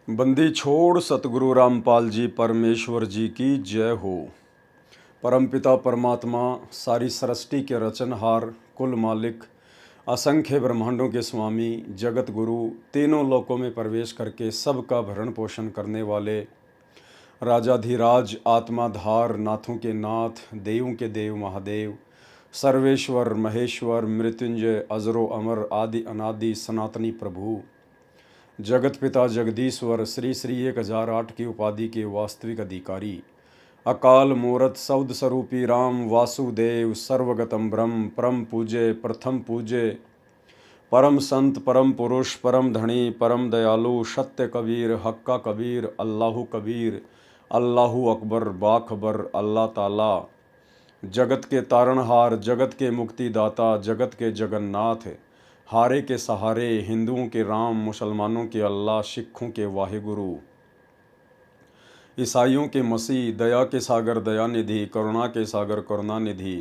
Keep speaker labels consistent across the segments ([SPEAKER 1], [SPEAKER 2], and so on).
[SPEAKER 1] बंदी छोड़ सतगुरु रामपाल जी परमेश्वर जी की जय हो। परमपिता परमात्मा सारी सृष्टि के रचनहार, कुल मालिक, असंख्य ब्रह्मांडों के स्वामी, जगत गुरु, तीनों लोकों में प्रवेश करके सबका भरण पोषण करने वाले राजाधिराज, आत्माधार, नाथों के नाथ, देवों के देव महादेव, सर्वेश्वर महेश्वर, मृत्युंजय, अजरो अमर, आदि अनादि सनातनी प्रभु, जगत पिता जगदीश्वर, श्री श्री 1008 की उपाधि के वास्तविक अधिकारी, अकाल मूरत सौद स्वरूपी राम वासुदेव, सर्वगतम ब्रह्म, परम पूज्य, प्रथम पूज्य, परम संत, परम पुरुष, परम धनी, परम दयालु, सत्य कबीर, हक्का कबीर, अल्लाहु कबीर, अल्लाहु अकबर, बाखबर, अल्लाह ताला, जगत के तारणहार, जगत के मुक्तिदाता, जगत के जगन्नाथ, हारे के सहारे, हिंदुओं के राम, मुसलमानों के अल्लाह, सिखों के वाहिगुरु, ईसाइयों के मसीह, दया के सागर दयानिधि, करुणा के सागर करुणानिधि,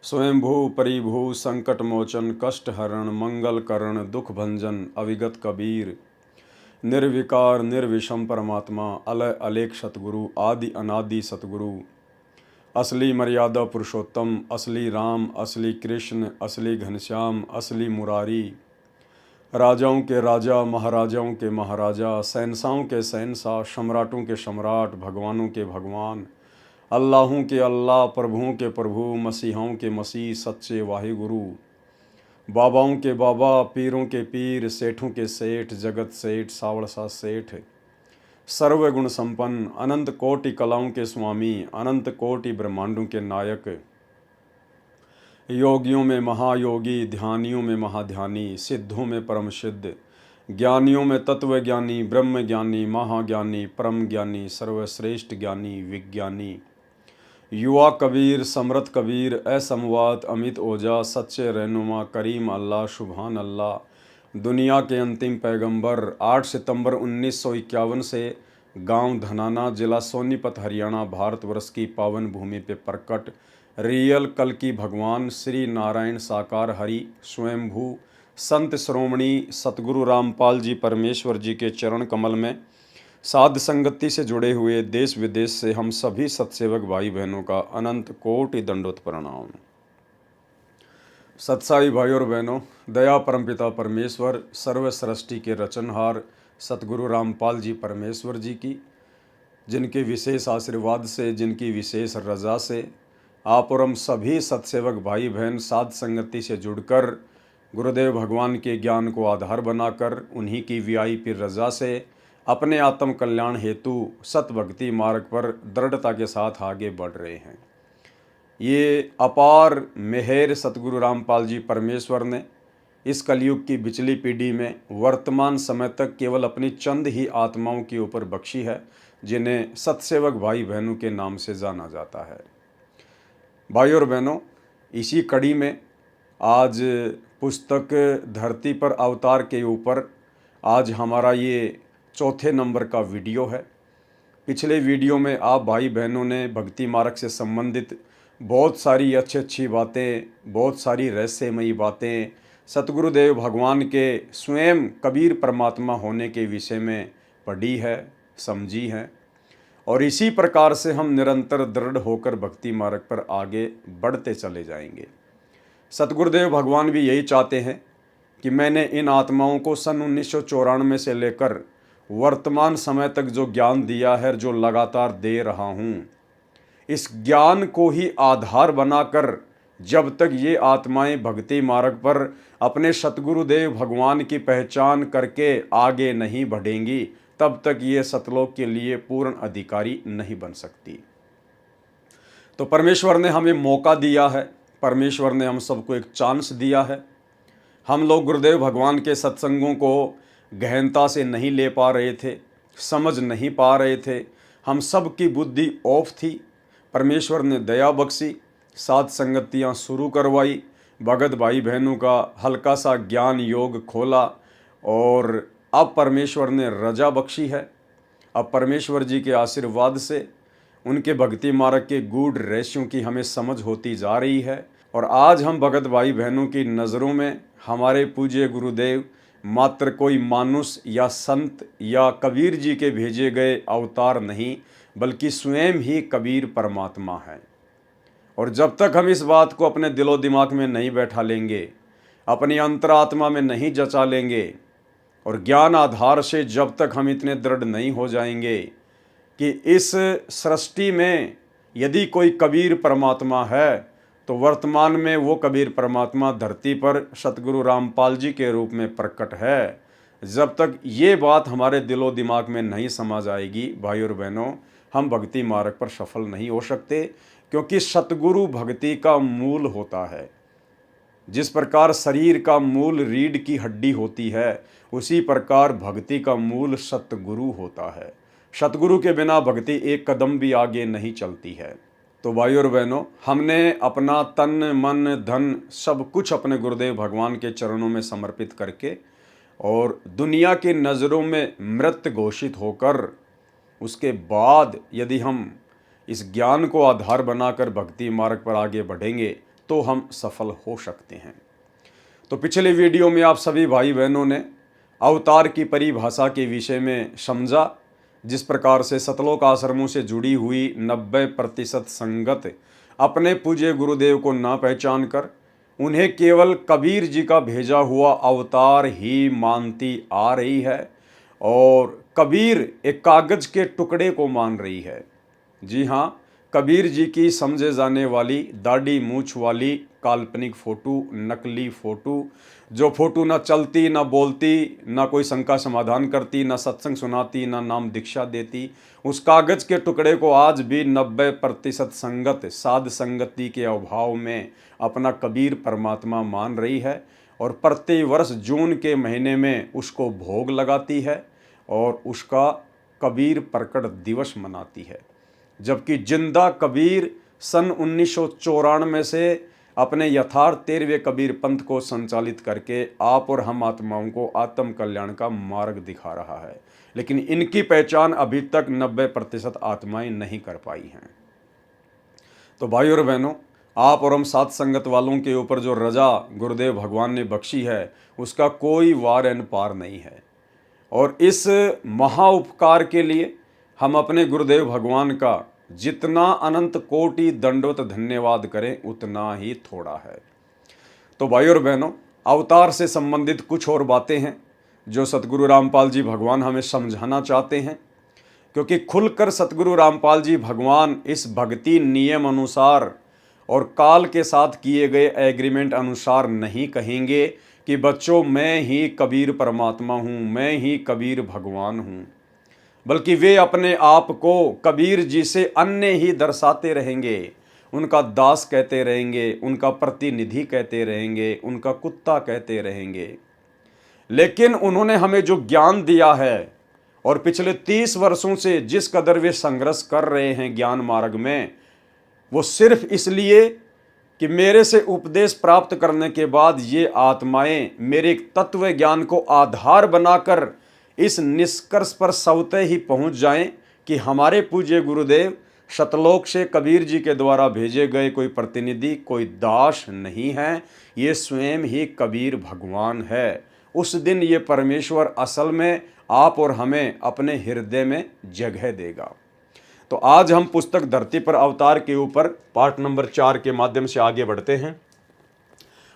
[SPEAKER 1] स्वयंभू परिभू, संकट मोचन, कष्ट हरण, मंगल करण, दुख भंजन, अविगत कबीर, निर्विकार निर्विषम परमात्मा, अलय अलेख सतगुरु, आदि अनादि सतगुरु, असली मर्यादा पुरुषोत्तम, असली राम, असली कृष्ण, असली घनश्याम, असली मुरारी, राजाओं के राजा, महाराजाओं के महाराजा, शहंशाहों के शहंशाह, सम्राटों के सम्राट, भगवानों के भगवान, अल्लाहों के अल्लाह, प्रभुओं के प्रभु, मसीहाओं के मसीह, सच्चे वाहिगुरु, बाबाओं के बाबा, पीरों के पीर, सेठों के सेठ, जगत सेठ, सावड़सा सेठ, सर्वगुण संपन्न, अनंत कोटि कलाओं के स्वामी, अनंत कोटि ब्रह्मांडों के नायक, योगियों में महायोगी, ध्यानियों में महाध्यानी, सिद्धों में परम सिद्ध, ज्ञानियों में तत्व ज्ञानी, ब्रह्म ज्ञानी, महाज्ञानी, परम ज्ञानी, सर्वश्रेष्ठ ज्ञानी, विज्ञानी, युवा कबीर, समृत कबीर, असमवात, अमित ओजा, सच्चे रहनुमा, करीम अल्लाह, सुभान अल्लाह, दुनिया के अंतिम पैगंबर, 8 सितंबर 1951 से गांव धनाना, जिला सोनीपत, हरियाणा, भारतवर्ष की पावन भूमि पे प्रकट रियल कल की भगवान श्री नारायण साकार हरि स्वयंभू संत श्रोमणी सतगुरु रामपाल जी परमेश्वर जी के चरण कमल में साध संगति से जुड़े हुए देश विदेश से हम सभी सत्सेवक भाई बहनों का अनंत कोटि दंडोत प्रणाम। सत्साई भाई और बहनों, दया परमपिता परमेश्वर सर्व सृष्टि के रचनहार सतगुरु रामपाल जी परमेश्वर जी की, जिनके विशेष आशीर्वाद से, जिनकी विशेष रजा से आप और हम सभी सत्सेवक भाई बहन साध संगति से जुड़कर गुरुदेव भगवान के ज्ञान को आधार बनाकर उन्हीं की वीआईपी रजा से अपने आत्म कल्याण हेतु सतभक्ति मार्ग पर दृढ़ता के साथ आगे बढ़ रहे हैं। ये अपार मेहर सतगुरु रामपाल जी परमेश्वर ने इस कलयुग की बिचली पीढ़ी में वर्तमान समय तक केवल अपनी चंद ही आत्माओं के ऊपर बख्शी है, जिन्हें सत्सेवक भाई बहनों के नाम से जाना जाता है। भाई और बहनों, इसी कड़ी में आज पुस्तक धरती पर अवतार के ऊपर आज हमारा ये चौथे नंबर का वीडियो है। पिछले वीडियो में आप भाई बहनों ने भक्ति मार्ग से संबंधित बहुत सारी अच्छी बातें, बहुत सारी रहस्यमयी बातें, सतगुरुदेव भगवान के स्वयं कबीर परमात्मा होने के विषय में पढ़ी है, समझी है, और इसी प्रकार से हम निरंतर दृढ़ होकर भक्ति मार्ग पर आगे बढ़ते चले जाएंगे। सतगुरुदेव भगवान भी यही चाहते हैं कि मैंने इन आत्माओं को सन 1994 से लेकर वर्तमान समय तक जो ज्ञान दिया है, जो लगातार दे रहा हूँ, इस ज्ञान को ही आधार बनाकर जब तक ये आत्माएं भक्ति मार्ग पर अपने सतगुरुदेव भगवान की पहचान करके आगे नहीं बढ़ेंगी, तब तक ये सतलोक के लिए पूर्ण अधिकारी नहीं बन सकती। तो परमेश्वर ने हमें मौका दिया है, परमेश्वर ने हम सबको एक चांस दिया है। हम लोग गुरुदेव भगवान के सत्संगों को गहनता से नहीं ले पा रहे थे, समझ नहीं पा रहे थे, हम सब की बुद्धि ऑफ थी। परमेश्वर ने दया बख्शी, साध संगतियाँ शुरू करवाई, भगत भाई बहनों का हल्का सा ज्ञान योग खोला, और अब परमेश्वर ने रजा बख्शी है। अब परमेश्वर जी के आशीर्वाद से उनके भक्ति मार्ग के गूढ़ रहस्यों की हमें समझ होती जा रही है। और आज हम भगत भाई बहनों की नज़रों में हमारे पूज्य गुरुदेव मात्र कोई मानुष या संत या कबीर जी के भेजे गए अवतार नहीं, बल्कि स्वयं ही कबीर परमात्मा है। और जब तक हम इस बात को अपने दिलो दिमाग में नहीं बैठा लेंगे, अपनी अंतरात्मा में नहीं जचा लेंगे, और ज्ञान आधार से जब तक हम इतने दृढ़ नहीं हो जाएंगे कि इस सृष्टि में यदि कोई कबीर परमात्मा है तो वर्तमान में वो कबीर परमात्मा धरती पर सतगुरु रामपाल जी के रूप में प्रकट है, जब तक ये बात हमारे दिलो दिमाग में नहीं समा जाएगी, भाई और बहनों, हम भक्ति मार्ग पर सफल नहीं हो सकते। क्योंकि सतगुरु भक्ति का मूल होता है। जिस प्रकार शरीर का मूल रीढ़ की हड्डी होती है, उसी प्रकार भक्ति का मूल सतगुरु होता है। सतगुरु के बिना भक्ति एक कदम भी आगे नहीं चलती है। तो भाई और बहनों, हमने अपना तन मन धन सब कुछ अपने गुरुदेव भगवान के चरणों में समर्पित करके और दुनिया की नज़रों में मृत घोषित होकर, उसके बाद यदि हम इस ज्ञान को आधार बनाकर भक्ति मार्ग पर आगे बढ़ेंगे तो हम सफल हो सकते हैं। तो पिछले वीडियो में आप सभी भाई बहनों ने अवतार की परिभाषा के विषय में समझा। जिस प्रकार से सतलोक आश्रमों से जुड़ी हुई 90% संगत अपने पूज्य गुरुदेव को ना पहचान कर उन्हें केवल कबीर जी का भेजा हुआ अवतार ही मानती आ रही है और कबीर एक कागज के टुकड़े को मान रही है। जी हाँ, कबीर जी की समझे जाने वाली दाढ़ी मूछ वाली काल्पनिक फ़ोटो, नकली फ़ोटो, जो फ़ोटो ना चलती, ना बोलती, ना कोई शंका समाधान करती, ना सत्संग सुनाती, ना नाम दीक्षा देती, उस कागज़ के टुकड़े को आज भी 90% संगत साध संगति के अभाव में अपना कबीर परमात्मा मान रही है और प्रति वर्ष जून के महीने में उसको भोग लगाती है और उसका कबीर प्रकट दिवस मनाती है। जबकि जिंदा कबीर सन 1994 से अपने यथार्थ 13वें कबीर पंथ को संचालित करके आप और हम आत्माओं को आत्म कल्याण का मार्ग दिखा रहा है, लेकिन इनकी पहचान अभी तक 90% आत्माएं नहीं कर पाई हैं। तो भाई और बहनों, आप और हम साथ संगत वालों के ऊपर जो रजा गुरुदेव भगवान ने बख्शी है, उसका कोई वार एन पार नहीं है। और इस महा उपकार के लिए हम अपने गुरुदेव भगवान का जितना अनंत कोटि दंडवत धन्यवाद करें उतना ही थोड़ा है। तो भाई और बहनों, अवतार से संबंधित कुछ और बातें हैं जो सतगुरु रामपाल जी भगवान हमें समझाना चाहते हैं, क्योंकि खुलकर सतगुरु रामपाल जी भगवान इस भक्ति नियम अनुसार और काल के साथ किए गए एग्रीमेंट अनुसार नहीं कहेंगे कि बच्चों मैं ही कबीर परमात्मा हूँ, मैं ही कबीर भगवान हूँ, बल्कि वे अपने आप को कबीर जी से अन्य ही दर्शाते रहेंगे, उनका दास कहते रहेंगे, उनका प्रतिनिधि कहते रहेंगे, उनका कुत्ता कहते रहेंगे। लेकिन उन्होंने हमें जो ज्ञान दिया है और पिछले 30 वर्षों से जिस कदर वे संघर्ष कर रहे हैं ज्ञान मार्ग में, वो सिर्फ इसलिए कि मेरे से उपदेश प्राप्त करने के बाद ये आत्माएं मेरे तत्व ज्ञान को आधार बनाकर इस निष्कर्ष पर स्वतः ही पहुंच जाएं कि हमारे पूज्य गुरुदेव सतलोक से कबीर जी के द्वारा भेजे गए कोई प्रतिनिधि, कोई दास नहीं है, ये स्वयं ही कबीर भगवान है। उस दिन ये परमेश्वर असल में आप और हमें अपने हृदय में जगह देगा। तो आज हम पुस्तक धरती पर अवतार के ऊपर पार्ट नंबर 4 के माध्यम से आगे बढ़ते हैं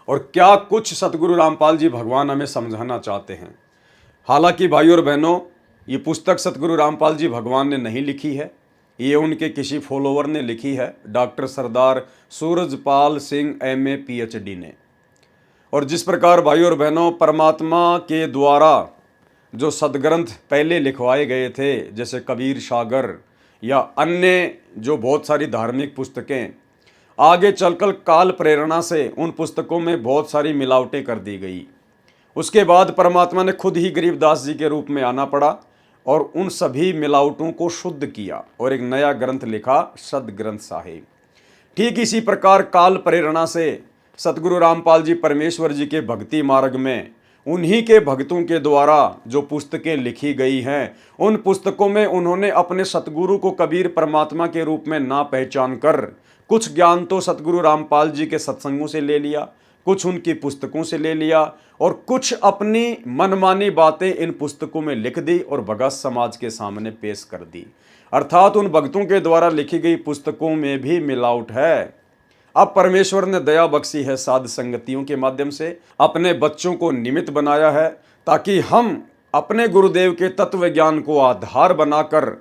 [SPEAKER 1] और क्या कुछ सतगुरु रामपाल जी भगवान हमें समझाना चाहते हैं। हालांकि भाई और बहनों, ये पुस्तक सतगुरु रामपाल जी भगवान ने नहीं लिखी है, ये उनके किसी फॉलोवर ने लिखी है, डॉक्टर सरदार सूरजपाल सिंह MA PhD ने। और जिस प्रकार भाई और बहनों परमात्मा के द्वारा जो सदग्रंथ पहले लिखवाए गए थे, जैसे कबीर सागर या अन्य जो बहुत सारी धार्मिक पुस्तकें, आगे चलकर काल प्रेरणा से उन पुस्तकों में बहुत सारी मिलावटें कर दी गई। उसके बाद परमात्मा ने खुद ही गरीबदास जी के रूप में आना पड़ा और उन सभी मिलावटों को शुद्ध किया और एक नया ग्रंथ लिखा, सदग्रंथ साहिब। ठीक इसी प्रकार काल प्रेरणा से सतगुरु रामपाल जी परमेश्वर जी के भक्ति मार्ग में उन्हीं के भक्तों के द्वारा जो पुस्तकें लिखी गई हैं, उन पुस्तकों में उन्होंने अपने सतगुरु को कबीर परमात्मा के रूप में ना पहचान कर कुछ ज्ञान तो सतगुरु रामपाल जी के सत्संगों से ले लिया, कुछ उनकी पुस्तकों से ले लिया और कुछ अपनी मनमानी बातें इन पुस्तकों में लिख दी और भगत समाज के सामने पेश कर दी। अर्थात उन भक्तों के द्वारा लिखी गई पुस्तकों में भी मिलावट है। अब परमेश्वर ने दया बख्शी है, साध संगतियों के माध्यम से अपने बच्चों को निमित्त बनाया है, ताकि हम अपने गुरुदेव के तत्व ज्ञान को आधार बनाकर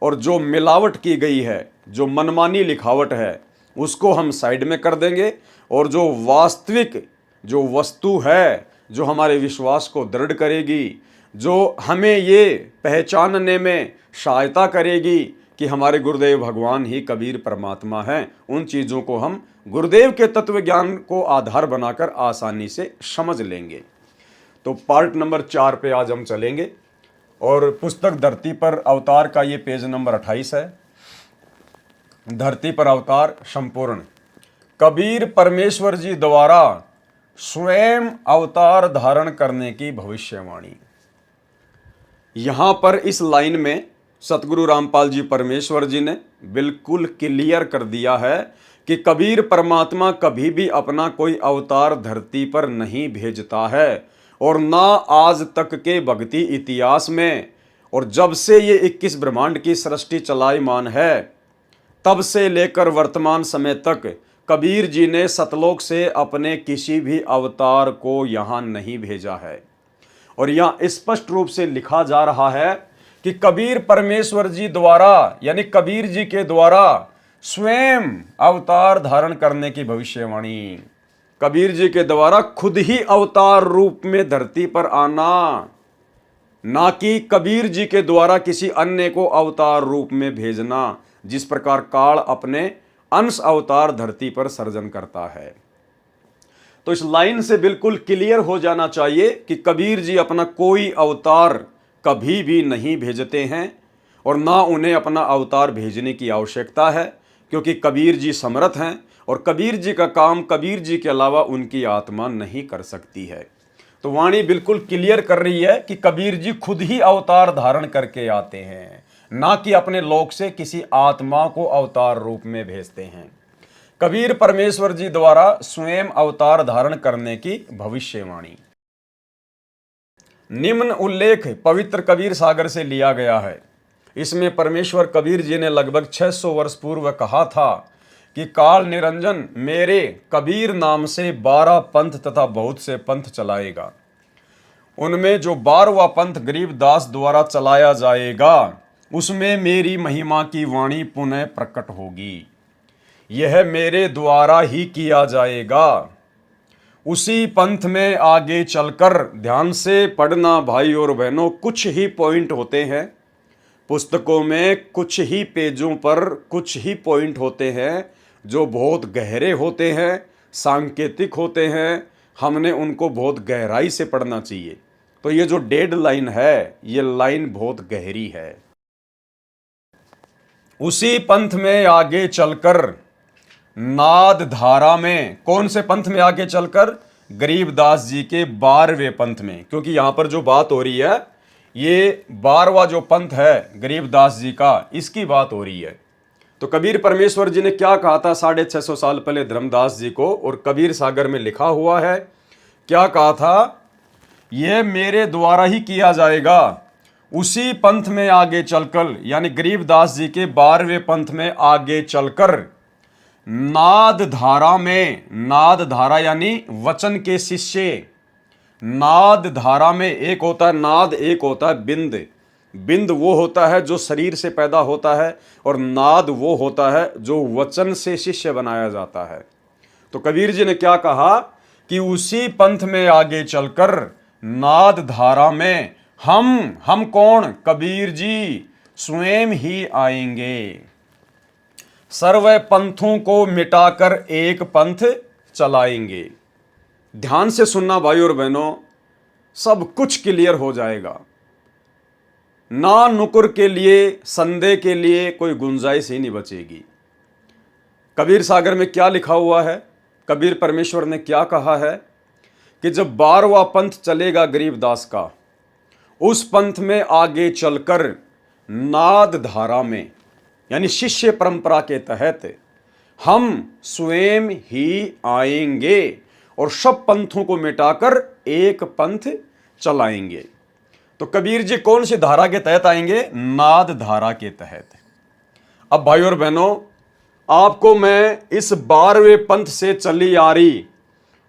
[SPEAKER 1] और जो मिलावट की गई है, जो मनमानी लिखावट है, उसको हम साइड में कर देंगे और जो वास्तविक जो वस्तु है, जो हमारे विश्वास को दृढ़ करेगी, जो हमें ये पहचानने में सहायता करेगी कि हमारे गुरुदेव भगवान ही कबीर परमात्मा हैं, उन चीज़ों को हम गुरुदेव के तत्व ज्ञान को आधार बनाकर आसानी से समझ लेंगे। तो पार्ट नंबर 4 पे आज हम चलेंगे और पुस्तक धरती पर अवतार का ये पेज नंबर 28 है। धरती पर अवतार संपूर्ण। कबीर परमेश्वर जी द्वारा स्वयं अवतार धारण करने की भविष्यवाणी। यहां पर इस लाइन में सतगुरु रामपाल जी परमेश्वर जी ने बिल्कुल क्लियर कर दिया है कि कबीर परमात्मा कभी भी अपना कोई अवतार धरती पर नहीं भेजता है और ना आज तक के भक्ति इतिहास में, और जब से ये 21 ब्रह्मांड की सृष्टि चलायमान है तब से लेकर वर्तमान समय तक कबीर जी ने सतलोक से अपने किसी भी अवतार को यहाँ नहीं भेजा है। और यहाँ स्पष्ट रूप से लिखा जा रहा है कि कबीर परमेश्वर जी द्वारा, यानी कबीर जी के द्वारा स्वयं अवतार धारण करने की भविष्यवाणी। कबीर जी के द्वारा खुद ही अवतार रूप में धरती पर आना, ना कि कबीर जी के द्वारा किसी अन्य को अवतार रूप में भेजना, जिस प्रकार काल अपने अंश अवतार धरती पर सर्जन करता है। तो इस लाइन से बिल्कुल क्लियर हो जाना चाहिए कि कबीर जी अपना कोई अवतार कभी भी नहीं भेजते हैं और ना उन्हें अपना अवतार भेजने की आवश्यकता है, क्योंकि कबीर जी समर्थ हैं और कबीर जी का काम कबीर जी के अलावा उनकी आत्मा नहीं कर सकती है। तो वाणी बिल्कुल क्लियर कर रही है कि कबीर जी खुद ही अवतार धारण करके आते हैं, ना कि अपने लोक से किसी आत्मा को अवतार रूप में भेजते हैं। कबीर परमेश्वर जी द्वारा स्वयं अवतार धारण करने की भविष्यवाणी। निम्न उल्लेख पवित्र कबीर सागर से लिया गया है। इसमें परमेश्वर कबीर जी ने लगभग 600 वर्ष पूर्व कहा था कि काल निरंजन मेरे कबीर नाम से 12 पंथ तथा बहुत से पंथ चलाएगा। उनमें जो 12वां पंथ गरीबदास द्वारा चलाया जाएगा उसमें मेरी महिमा की वाणी पुनः प्रकट होगी। यह मेरे द्वारा ही किया जाएगा। उसी पंथ में आगे चलकर ध्यान से पढ़ना भाई और बहनों। कुछ ही पॉइंट होते हैं पुस्तकों में, कुछ ही पेजों पर कुछ ही पॉइंट होते हैं जो बहुत गहरे होते हैं, सांकेतिक होते हैं। हमने उनको बहुत गहराई से पढ़ना चाहिए। तो ये जो डेड लाइन है, ये लाइन बहुत गहरी है। उसी पंथ में आगे चलकर नाद धारा में, कौन से पंथ में आगे चलकर? गरीबदास जी के 12वें पंथ में, क्योंकि यहां पर जो बात हो रही है ये 12वां जो पंथ है गरीबदास जी का, इसकी बात हो रही है। तो कबीर परमेश्वर जी ने क्या कहा था 650 साल पहले धर्मदास जी को, और कबीर सागर में लिखा हुआ है। क्या कहा था? यह मेरे द्वारा ही किया जाएगा। उसी पंथ में आगे चलकर, यानी गरीबदास जी के 12वें पंथ में आगे चलकर नाद धारा में, नाद धारा यानी वचन के शिष्य, नाद धारा में एक होता है नाद, एक होता है बिंद। बिंद वो होता है जो शरीर से पैदा होता है और नाद वो होता है जो वचन से शिष्य बनाया जाता है। तो कबीर जी ने क्या कहा कि उसी पंथ में आगे चलकर नाद धारा में हम कौन? कबीर जी स्वयं ही आएंगे। सर्व पंथों को मिटाकर एक पंथ चलाएंगे। ध्यान से सुनना भाई और बहनों, सब कुछ क्लियर हो जाएगा। ना नुकुर के लिए, संदेह के लिए कोई गुंजाइश ही नहीं बचेगी। कबीर सागर में क्या लिखा हुआ है? कबीर परमेश्वर ने क्या कहा है कि जब 12वां पंथ चलेगा गरीबदास का, उस पंथ में आगे चलकर नाद धारा में, यानी शिष्य परंपरा के तहत हम स्वयं ही आएंगे और सब पंथों को मिटाकर एक पंथ चलाएंगे। तो कबीर जी कौन सी धारा के तहत आएंगे? नाद धारा के तहत। अब भाई और बहनों, आपको मैं इस 12वें पंथ से चली आ रही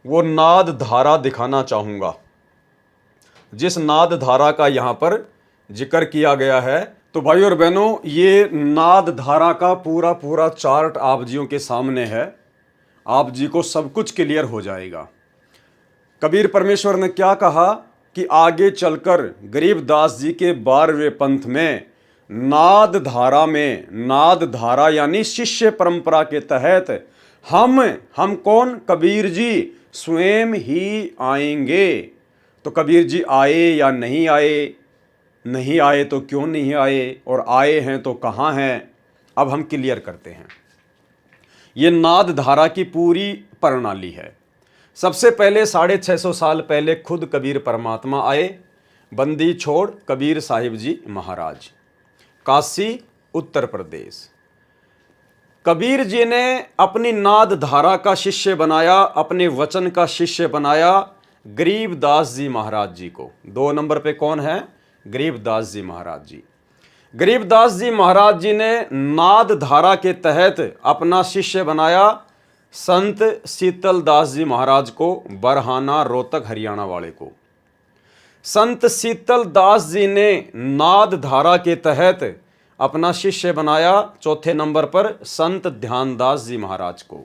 [SPEAKER 1] वो नाद धारा दिखाना चाहूंगा, जिस नाद धारा का यहां पर जिक्र किया गया है। तो भाई और बहनों, ये नाद धारा का पूरा पूरा चार्ट आप जियों के सामने है, आप जी को सब कुछ क्लियर हो जाएगा। कबीर परमेश्वर ने क्या कहा कि आगे चलकर गरीबदास जी के 12वें पंथ में नाद धारा में, नाद धारा यानी शिष्य परंपरा के तहत हम कौन? कबीर जी स्वयं ही आएंगे। तो कबीर जी आए या नहीं आए? नहीं आए तो क्यों नहीं आए? और आए हैं तो कहाँ हैं? अब हम क्लियर करते हैं। ये नाद धारा की पूरी प्रणाली है। सबसे पहले 650 साल पहले खुद कबीर परमात्मा आए, बंदी छोड़ कबीर साहिब जी महाराज, काशी उत्तर प्रदेश। कबीर जी ने अपनी नाद धारा का शिष्य बनाया, अपने वचन का शिष्य बनाया गरीबदास जी महाराज जी को। 2 नंबर पे कौन है? गरीबदास जी महाराज जी। गरीबदास जी महाराज जी ने नाद धारा के तहत अपना शिष्य बनाया संत शीतल दास जी महाराज को, बरहाना रोहतक हरियाणा वाले को। संत शीतल दास जी ने नाद धारा के तहत अपना शिष्य बनाया 4थे नंबर पर संत ध्यानदास जी महाराज को।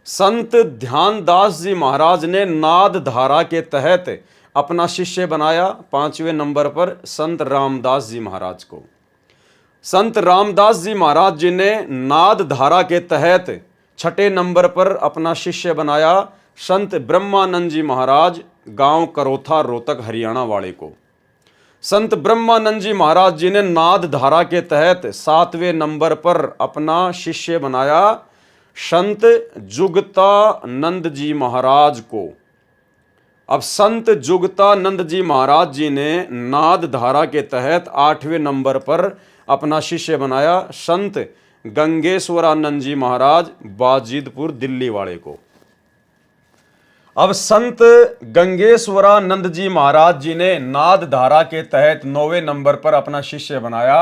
[SPEAKER 1] संत ध्यानदास जी महाराज ने नाद धारा के तहत अपना शिष्य बनाया 5वें नंबर पर संत रामदास जी महाराज को। संत रामदास जी महाराज जी ने नाद धारा के तहत 6ठे नंबर पर अपना शिष्य बनाया संत ब्रह्मानंद जी महाराज, गांव करोथा रोहतक हरियाणा वाले को। संत ब्रह्मानंद जी महाराज जी ने नाद धारा के तहत 7वें नंबर पर अपना शिष्य बनाया संत जुगतानंद जी महाराज को। अब संत जुगतानंद जी महाराज जी ने नाद धारा के तहत 8वें नंबर पर अपना शिष्य बनाया संत गंगेश्वरानंद जी महाराज, बाजिदपुर दिल्ली वाले को। अब संत गंगेश्वरानंद जी महाराज जी ने नाद धारा के तहत 9वें नंबर पर अपना शिष्य बनाया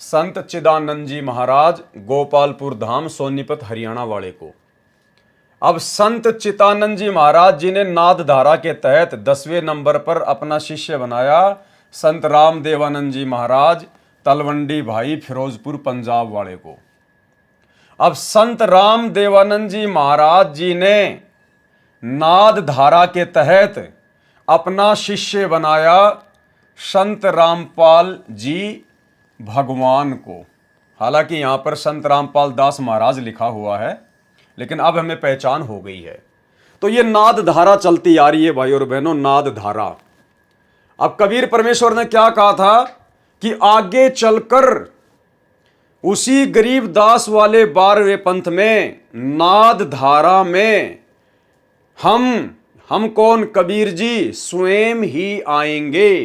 [SPEAKER 1] संत चिदानंद जी महाराज, गोपालपुर धाम सोनीपत हरियाणा वाले को। अब संत चिदानंद जी महाराज जी ने नाद धारा के तहत 10वें नंबर पर अपना शिष्य बनाया संत रामदेवानंद जी महाराज, तलवंडी भाई, फिरोजपुर पंजाब वाले को। अब संत रामदेवानंद जी महाराज जी ने नाद धारा के तहत अपना शिष्य बनाया संत रामपाल जी भगवान को। हालांकि यहां पर संत रामपाल दास महाराज लिखा हुआ है, लेकिन अब हमें पहचान हो गई है। तो ये नाद धारा चलती आ रही है भाई और बहनों, नाद धारा। अब कबीर परमेश्वर ने क्या कहा था कि आगे चलकर उसी गरीबदास वाले 12वें पंथ में नाद धारा में हम कौन? कबीर जी स्वयं ही आएंगे।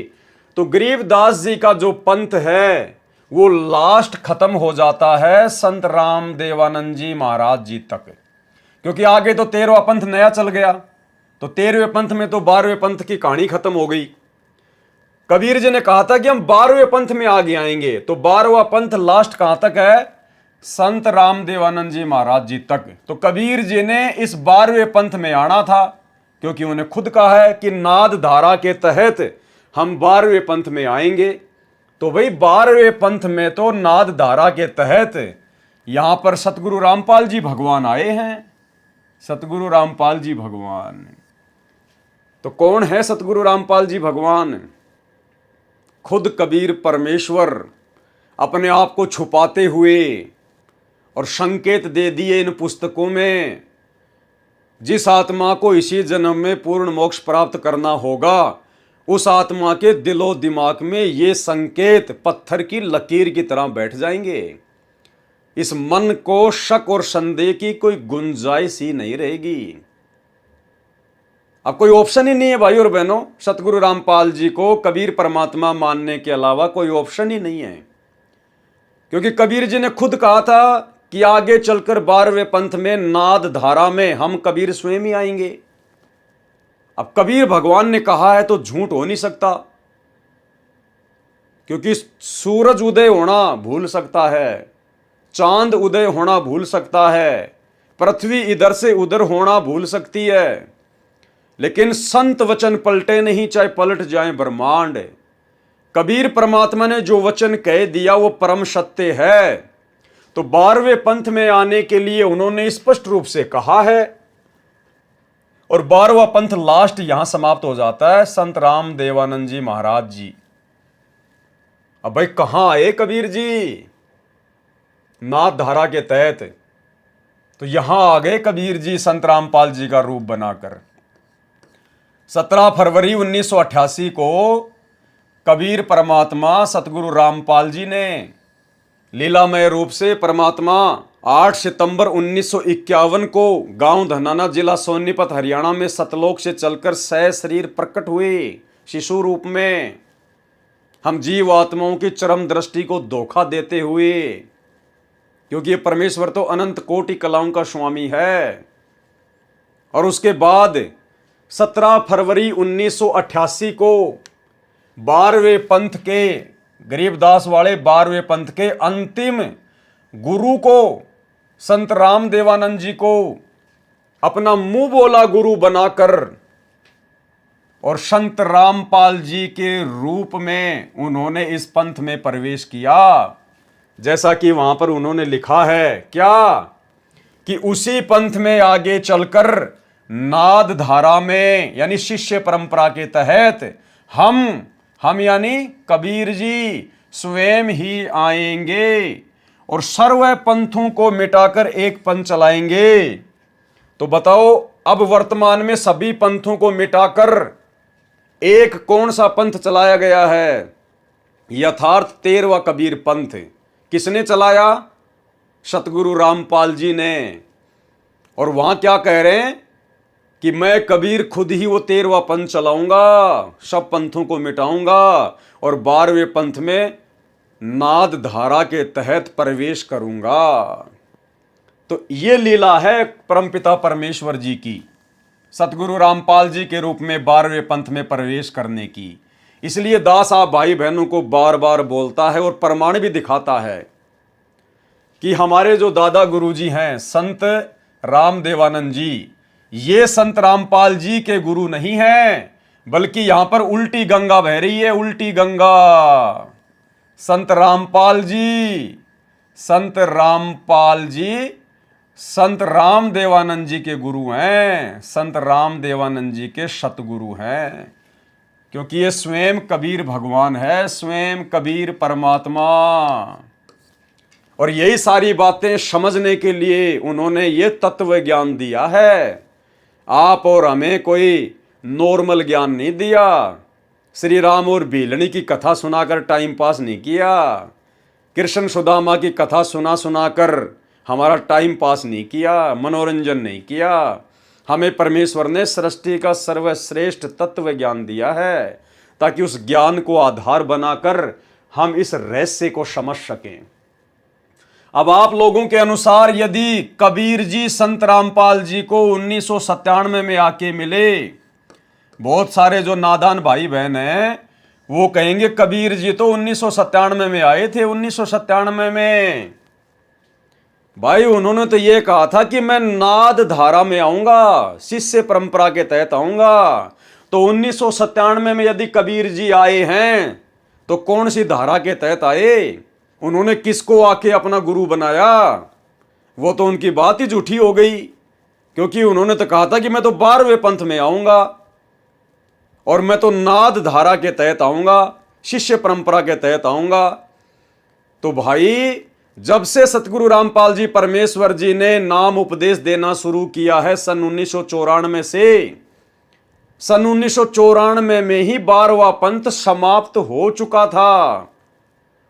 [SPEAKER 1] तो गरीबदास जी का जो पंथ है वो लास्ट खत्म हो जाता है संत रामदेवानंद जी महाराज जी तक, क्योंकि आगे तो 13वां पंथ नया चल गया। तो 13वें पंथ में तो 12वें पंथ की कहानी खत्म हो गई। कबीर जी ने कहा था कि हम 12वें पंथ में आगे आएंगे, तो 12वां पंथ लास्ट कहां तक है? संत रामदेवानंद जी महाराज जी तक। तो कबीर जी ने इस 12वें पंथ में आना था, क्योंकि उन्होंने खुद कहा है कि नाद धारा के तहत हम 12वें पंथ में आएंगे। तो भाई 12वें पंथ में तो नाद धारा के तहत यहां पर सतगुरु रामपाल जी भगवान आए हैं। सतगुरु रामपाल जी भगवान, तो कौन है सतगुरु रामपाल जी भगवान? खुद कबीर परमेश्वर अपने आप को छुपाते हुए और संकेत दे दिए इन पुस्तकों में, जिस आत्मा को इसी जन्म में पूर्ण मोक्ष प्राप्त करना होगा उस आत्मा के दिलो दिमाग में ये संकेत पत्थर की लकीर की तरह बैठ जाएंगे। इस मन को शक और संदेह की कोई गुंजाइश ही नहीं रहेगी। अब कोई ऑप्शन ही नहीं है भाई और बहनों, सतगुरु रामपाल जी को कबीर परमात्मा मानने के अलावा कोई ऑप्शन ही नहीं है, क्योंकि कबीर जी ने खुद कहा था कि आगे चलकर 12वें पंथ में नाद धारा में हम कबीर स्वयं ही आएंगे। अब कबीर भगवान ने कहा है तो झूठ हो नहीं सकता, क्योंकि सूरज उदय होना भूल सकता है, चांद उदय होना भूल सकता है, पृथ्वी इधर से उधर होना भूल सकती है, लेकिन संत वचन पलटे नहीं, चाहे पलट जाए ब्रह्मांड। कबीर परमात्मा ने जो वचन कह दिया वो परम सत्य है। तो 12वें पंथ में आने के लिए उन्होंने स्पष्ट रूप से कहा है, और 12वां पंथ लास्ट यहां समाप्त हो जाता है, संत राम देवानंद जी महाराज जी। अब भाई कहां आए कबीर जी? नाथ धारा के तहत तो यहां आ गए कबीर जी संत रामपाल जी का रूप बनाकर। 17 फरवरी 1988 को कबीर परमात्मा सतगुरु रामपाल जी ने लीलामय रूप से परमात्मा 8 सितंबर 1951 को गांव धनाना, जिला सोनीपत, हरियाणा में सतलोक से चलकर शरीर प्रकट हुए शिशु रूप में, हम जीव आत्माओं की चरम दृष्टि को धोखा देते हुए, क्योंकि ये परमेश्वर तो अनंत कोटि कलाओं का स्वामी है। और उसके बाद 17 फरवरी 1988 को 12वें पंथ के, गरीबदास वाले 12वें पंथ के अंतिम गुरु को, संत राम देवानंद जी को अपना मुंह बोला गुरु बनाकर और संत रामपाल जी के रूप में उन्होंने इस पंथ में प्रवेश किया। जैसा कि वहां पर उन्होंने लिखा है क्या, कि उसी पंथ में आगे चलकर नाद धारा में यानी शिष्य परंपरा के तहत हम यानी कबीर जी स्वयं ही आएंगे और सर्व पंथों को मिटाकर एक पंथ चलाएंगे। तो बताओ, अब वर्तमान में सभी पंथों को मिटाकर एक कौन सा पंथ चलाया गया है? यथार्थ 13वां कबीर पंथ। किसने चलाया? सतगुरु रामपाल जी ने। और वहां क्या कह रहे हैं कि मैं कबीर खुद ही वो 13वां पंथ चलाऊंगा, सब पंथों को मिटाऊंगा और 12वें पंथ में नाद धारा के तहत प्रवेश करूंगा। तो ये लीला है परमपिता परमेश्वर जी की, सतगुरु रामपाल जी के रूप में 12वें पंथ में प्रवेश करने की। इसलिए दास आप भाई बहनों को बार बार बोलता है और प्रमाण भी दिखाता है कि हमारे जो दादा गुरुजी हैं संत राम देवानंद जी, ये संत रामपाल जी के गुरु नहीं हैं, बल्कि यहां पर उल्टी गंगा बह रही है, उल्टी गंगा। संत रामपाल जी, संत रामपाल जी संत राम देवानंद जी के गुरु हैं, संत राम देवानंद जी के सतगुरु हैं, क्योंकि ये स्वयं कबीर भगवान है, स्वयं कबीर परमात्मा। और यही सारी बातें समझने के लिए उन्होंने ये तत्व ज्ञान दिया है। आप और हमें कोई नॉर्मल ज्ञान नहीं दिया। श्री राम और भीलनी की कथा सुनाकर टाइम पास नहीं किया, कृष्ण सुदामा की कथा सुनाकर हमारा टाइम पास नहीं किया, मनोरंजन नहीं किया। हमें परमेश्वर ने सृष्टि का सर्वश्रेष्ठ तत्व ज्ञान दिया है, ताकि उस ज्ञान को आधार बनाकर हम इस रहस्य को समझ सकें। अब आप लोगों के अनुसार यदि कबीर जी संत रामपाल जी को 1997 में आके मिले, बहुत सारे जो नादान भाई बहन हैं वो कहेंगे कबीर जी तो 1997 में आए थे। 1997 में भाई उन्होंने तो ये कहा था कि मैं नाद धारा में आऊंगा, शिष्य परंपरा के तहत आऊंगा। तो 1997 में यदि कबीर जी आए हैं तो कौन सी धारा के तहत आए? उन्होंने किसको आके अपना गुरु बनाया? वो तो उनकी बात ही झूठी हो गई, क्योंकि उन्होंने तो कहा था कि मैं तो 12वें पंथ में आऊंगा और मैं तो नाद धारा के तहत आऊंगा, शिष्य परंपरा के तहत आऊंगा। तो भाई जब से सतगुरु रामपाल जी परमेश्वर जी ने नाम उपदेश देना शुरू किया है सन 1994 से, सन 1994 में ही 12वां पंथ समाप्त हो चुका था।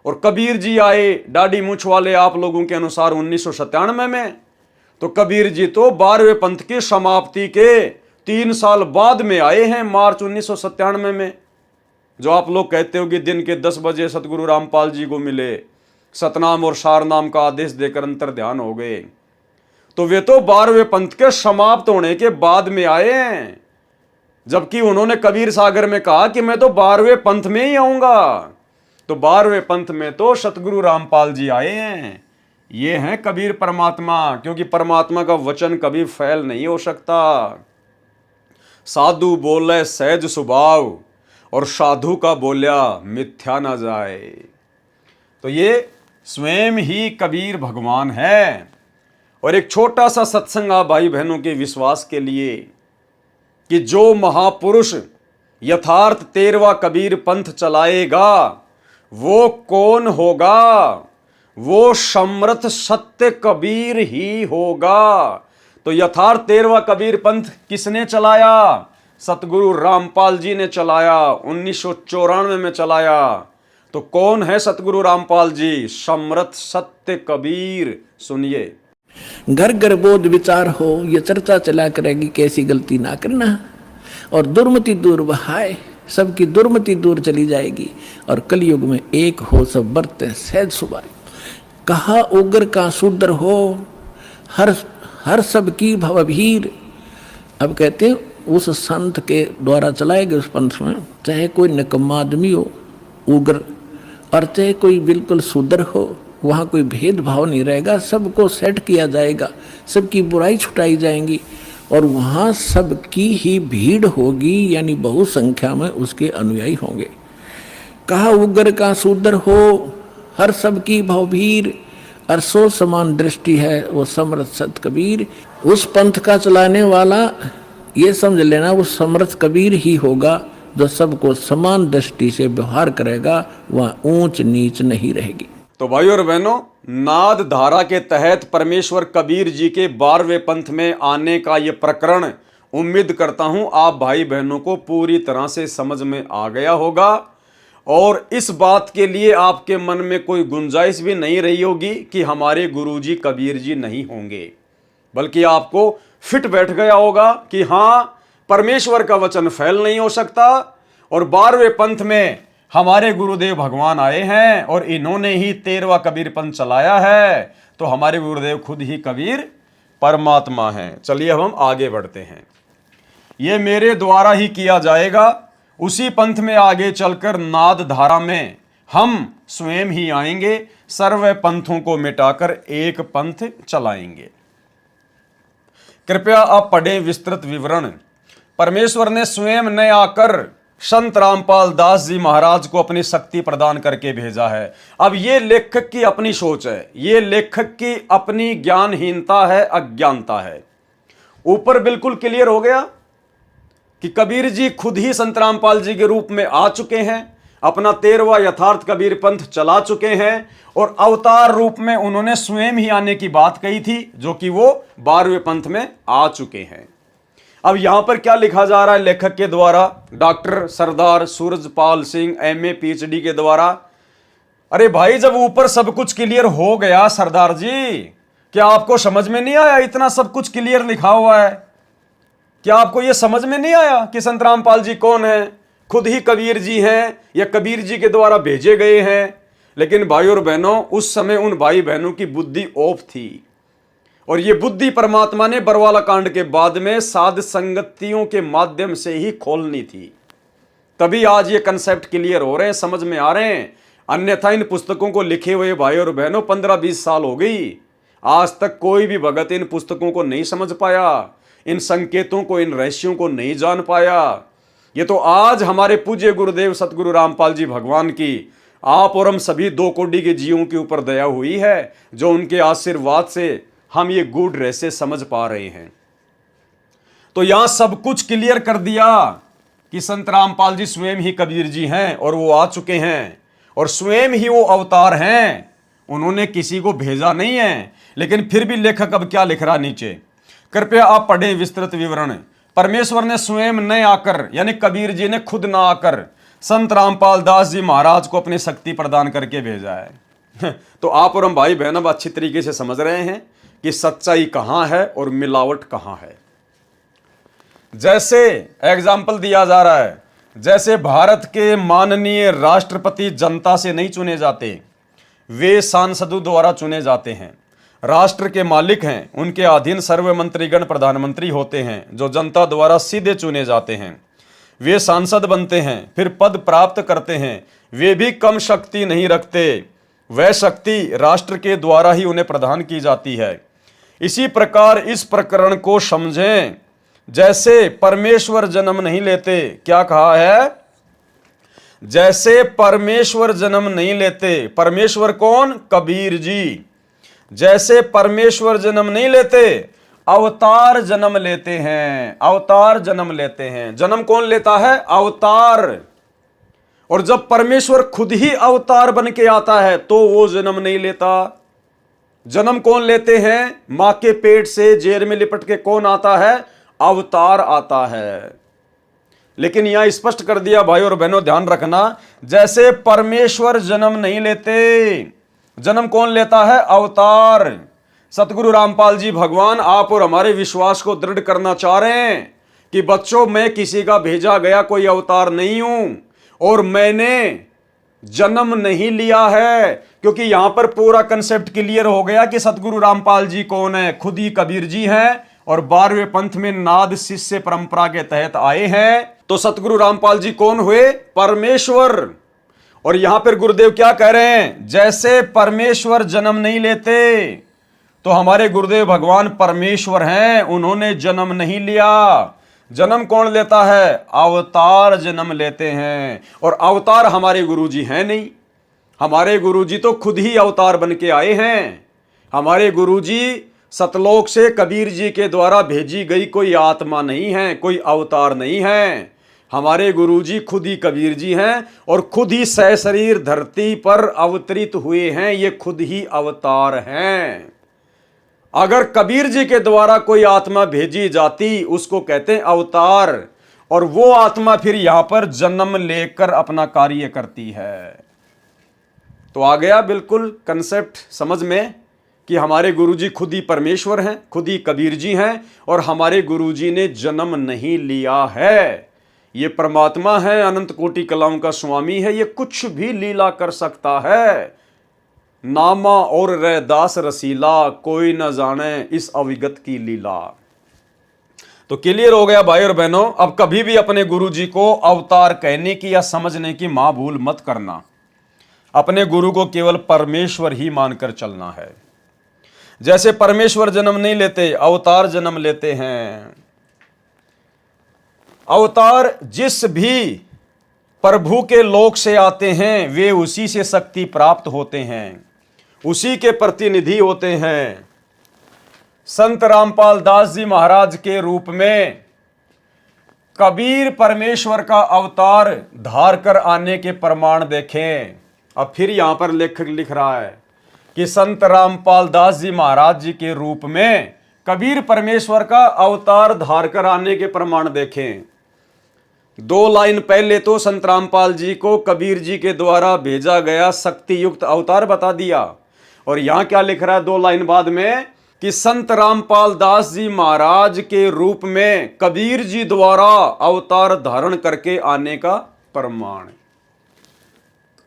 [SPEAKER 1] और कबीर जी आए दाढ़ी मूछ वाले आप लोगों के अनुसार 1997 में। तो कबीर जी तो 12वें पंथ की समाप्ति के 3 साल बाद में आए हैं, मार्च 1997 में। जो आप लोग कहते हो कि दिन के 10 बजे सतगुरु रामपाल जी को मिले, सतनाम और सारनाम का आदेश देकर अंतर ध्यान हो गए, तो वे तो 12वें पंथ के समाप्त होने के बाद में आए हैं। जबकि उन्होंने कबीर सागर में कहा कि मैं तो 12वें पंथ में ही आऊंगा। तो 12वें पंथ में तो सतगुरु रामपाल जी आए हैं। ये हैं कबीर परमात्मा, क्योंकि परमात्मा का वचन कभी फैल नहीं हो सकता। साधु बोले सहज स्वभाव और साधु का बोलिया मिथ्या ना जाए। तो ये स्वयं ही कबीर भगवान है। और एक छोटा सा सत्संग आप भाई बहनों के विश्वास के लिए कि जो महापुरुष यथार्थ 13वां कबीर पंथ चलाएगा वो कौन होगा? वो समर्थ सत्य कबीर ही होगा। तो यथार्थ 13वां कबीर पंथ किसने चलाया? सतगुरु रामपाल जी ने चलाया, 1994 में चलाया। तो कौन है सतगुरु रामपाल जी? समर्थ सत्य कबीर। सुनिए।
[SPEAKER 2] घर घर बोध विचार हो, ये चर्चा चला करेगी कैसी गलती ना करना, और दुर्मति दूर बहाए, सबकी दुर्मति दूर चली जाएगी, और कलयुग में एक हो सब बरते सहज सुभाए। कहा उग्र का शूद्र हो, हर सब की भवभीर। अब कहते हैं उस संत के द्वारा चलाए गए उस पंथ में चाहे कोई निकम्मा आदमी हो उग्र, और चाहे कोई बिल्कुल शूद्र हो, वहाँ कोई भेदभाव नहीं रहेगा, सबको सेट किया जाएगा, सबकी बुराई छुटाई जाएंगी, और वहाँ सबकी ही भीड़ होगी, यानी बहु संख्या में उसके अनुयायी होंगे। कहा उग्र का शूद्र हो, हर सबकी भवभीर, और सो समान दृष्टि है वो समर्थ सत कबीर। उस पंथ का चलाने वाला ये समझ लेना वो समर्थ कबीर ही होगा जो सबको समान दृष्टि से व्यवहार करेगा, वहाँ ऊंच नीच नहीं रहेगी।
[SPEAKER 1] तो भाइयों और बहनों, नाद धारा के तहत परमेश्वर कबीर जी के 12वें पंथ में आने का ये प्रकरण उम्मीद करता हूं आप भाई बहनों को पूरी तरह से समझ में आ गया होगा, और इस बात के लिए आपके मन में कोई गुंजाइश भी नहीं रही होगी कि हमारे गुरुजी कबीर जी नहीं होंगे, बल्कि आपको फिट बैठ गया होगा कि हाँ, परमेश्वर का वचन फैल नहीं हो सकता, और 12वें पंथ में हमारे गुरुदेव भगवान आए हैं और इन्होंने ही 13वां कबीर पंथ चलाया है। तो हमारे गुरुदेव खुद ही कबीर परमात्मा हैं। चलिए अब हम आगे बढ़ते हैं। ये मेरे द्वारा ही किया जाएगा। उसी पंथ में आगे चलकर नाद धारा में हम स्वयं ही आएंगे, सर्व पंथों को मिटाकर एक पंथ चलाएंगे। कृपया आप पढ़ें विस्तृत विवरण। परमेश्वर ने स्वयं न आकर संत रामपाल दास जी महाराज को अपनी शक्ति प्रदान करके भेजा है। अब ये लेखक की अपनी सोच है, ये लेखक की अपनी ज्ञानहीनता है, अज्ञानता है। ऊपर बिल्कुल क्लियर हो गया कि कबीर जी खुद ही संत रामपाल जी के रूप में आ चुके हैं, अपना 13वां यथार्थ कबीर पंथ चला चुके हैं, और अवतार रूप में उन्होंने स्वयं ही आने की बात कही थी, जो कि वो 12वें पंथ में आ चुके हैं। अब यहां पर क्या लिखा जा रहा है लेखक के द्वारा, डॉक्टर सरदार सूरजपाल सिंह MA PhD के द्वारा? अरे भाई, जब ऊपर सब कुछ क्लियर हो गया सरदार जी, क्या आपको समझ में नहीं आया? इतना सब कुछ क्लियर लिखा हुआ है, क्या आपको यह समझ में नहीं आया कि संत रामपाल जी कौन है? खुद ही कबीर जी हैं या कबीर जी के द्वारा भेजे गए हैं? लेकिन भाई और बहनों, उस समय उन भाई बहनों की बुद्धि ऑफ थी, और ये बुद्धि परमात्मा ने बरवाला कांड के बाद में साध संगतियों के माध्यम से ही खोलनी थी। तभी आज ये कंसेप्ट क्लियर हो रहे हैं, समझ में आ रहे हैं। अन्यथा इन पुस्तकों को लिखे हुए भाई और बहनों 15-20 साल हो गई, आज तक कोई भी भगत इन पुस्तकों को नहीं समझ पाया, इन संकेतों को, इन रहस्यों को नहीं जान पाया। ये तो आज हमारे पूज्य गुरुदेव सतगुरु रामपाल जी भगवान की आप और हम सभी 2 कोटि के जीवों के ऊपर दया हुई है, जो उनके आशीर्वाद से हम ये गूढ़ रहस्य समझ पा रहे हैं। तो यहां सब कुछ क्लियर कर दिया कि संत रामपाल जी स्वयं ही कबीर जी हैं, और वो आ चुके हैं, और स्वयं ही वो अवतार हैं, उन्होंने किसी को भेजा नहीं है। लेकिन फिर भी लेखक अब क्या लिख रहा नीचे, कृपया आप पढ़ें विस्तृत विवरण। परमेश्वर ने स्वयं न आकर, यानी कबीर जी ने खुद ना आकर संत रामपाल दास जी महाराज को अपनी शक्ति प्रदान करके भेजा है। तो आप और हम भाई बहन अब अच्छी तरीके से समझ रहे हैं कि सच्चाई कहां है और मिलावट कहां है। जैसे एग्जाम्पल दिया जा रहा है, जैसे भारत के माननीय राष्ट्रपति जनता से नहीं चुने जाते, वे सांसदों द्वारा चुने जाते हैं। राष्ट्र के मालिक हैं, उनके अधीन सर्व मंत्रीगण प्रधानमंत्री होते हैं, जो जनता द्वारा सीधे चुने जाते हैं। वे सांसद बनते हैं, फिर पद प्राप्त करते हैं, वे भी कम शक्ति नहीं रखते। वह शक्ति राष्ट्र के द्वारा ही उन्हें प्रदान की जाती है। इसी प्रकार इस प्रकरण को समझें। जैसे परमेश्वर जन्म नहीं लेते, क्या कहा है? जैसे परमेश्वर जन्म नहीं लेते। परमेश्वर कौन? कबीर जी। जैसे परमेश्वर जन्म नहीं लेते, अवतार जन्म लेते हैं। अवतार जन्म लेते हैं। जन्म कौन लेता है? अवतार। और जब परमेश्वर खुद ही अवतार बन के आता है तो वो जन्म नहीं लेता। जन्म कौन लेते हैं? मां के पेट से जेर में लिपट के कौन आता है? अवतार आता है। लेकिन यहां स्पष्ट कर दिया भाई और बहनों, ध्यान रखना, जैसे परमेश्वर जन्म नहीं लेते, जन्म कौन लेता है? अवतार। सतगुरु रामपाल जी भगवान आप और हमारे विश्वास को दृढ़ करना चाह रहे हैं कि बच्चों, मैं किसी का भेजा गया कोई अवतार नहीं हूं और मैंने जन्म नहीं लिया है, क्योंकि यहां पर पूरा कंसेप्ट क्लियर हो गया कि सतगुरु रामपाल जी कौन है। खुद ही कबीर जी हैं और 12वें पंथ में नाद शिष्य परंपरा के तहत आए हैं। तो सतगुरु रामपाल जी कौन हुए? परमेश्वर। और यहां पर गुरुदेव क्या कह रहे हैं? जैसे परमेश्वर जन्म नहीं लेते, तो हमारे गुरुदेव भगवान परमेश्वर हैं, उन्होंने जन्म नहीं लिया। जन्म कौन लेता है? अवतार जन्म लेते हैं। और अवतार हमारे गुरुजी हैं नहीं। हमारे गुरुजी तो खुद ही अवतार बन के आए हैं। हमारे गुरुजी सतलोक से कबीर जी के द्वारा भेजी गई कोई आत्मा नहीं है, कोई अवतार नहीं है। हमारे गुरुजी खुद ही कबीर जी हैं और खुद ही सशरीर धरती पर अवतरित हुए हैं। ये खुद ही अवतार हैं। अगर कबीर जी के द्वारा कोई आत्मा भेजी जाती, उसको कहते हैं अवतार, और वो आत्मा फिर यहां पर जन्म लेकर अपना कार्य करती है। तो आ गया बिल्कुल कंसेप्ट समझ में कि हमारे गुरुजी खुद ही परमेश्वर हैं, खुद ही कबीर जी हैं और हमारे गुरुजी ने जन्म नहीं लिया है। ये परमात्मा है, अनंत कोटि कलाओं का स्वामी है, ये कुछ भी लीला कर सकता है। नामा और रैदास रसीला, कोई न जाने इस अविगत की लीला। तो क्लियर हो गया भाई और बहनों। अब कभी भी अपने गुरुजी को अवतार कहने की या समझने की मां भूल मत करना। अपने गुरु को केवल परमेश्वर ही मानकर चलना है। जैसे परमेश्वर जन्म नहीं लेते, अवतार जन्म लेते हैं। अवतार जिस भी प्रभु के लोक से आते हैं, वे उसी से शक्ति प्राप्त होते हैं, उसी के प्रतिनिधि होते हैं। संत रामपाल दास जी महाराज के रूप में कबीर परमेश्वर का अवतार धार कर आने के प्रमाण देखें। अब फिर यहां पर लेखक लिख रहा है कि संत रामपाल दास जी महाराज जी के रूप में कबीर परमेश्वर का अवतार धार कर आने के प्रमाण देखें। 2 लाइन पहले तो संत रामपाल जी को कबीर जी के द्वारा भेजा गया शक्ति युक्त अवतार बता दिया, और यहां क्या लिख रहा है 2 लाइन बाद में कि संत रामपाल दास जी महाराज के रूप में कबीर जी द्वारा अवतार धारण करके आने का प्रमाण।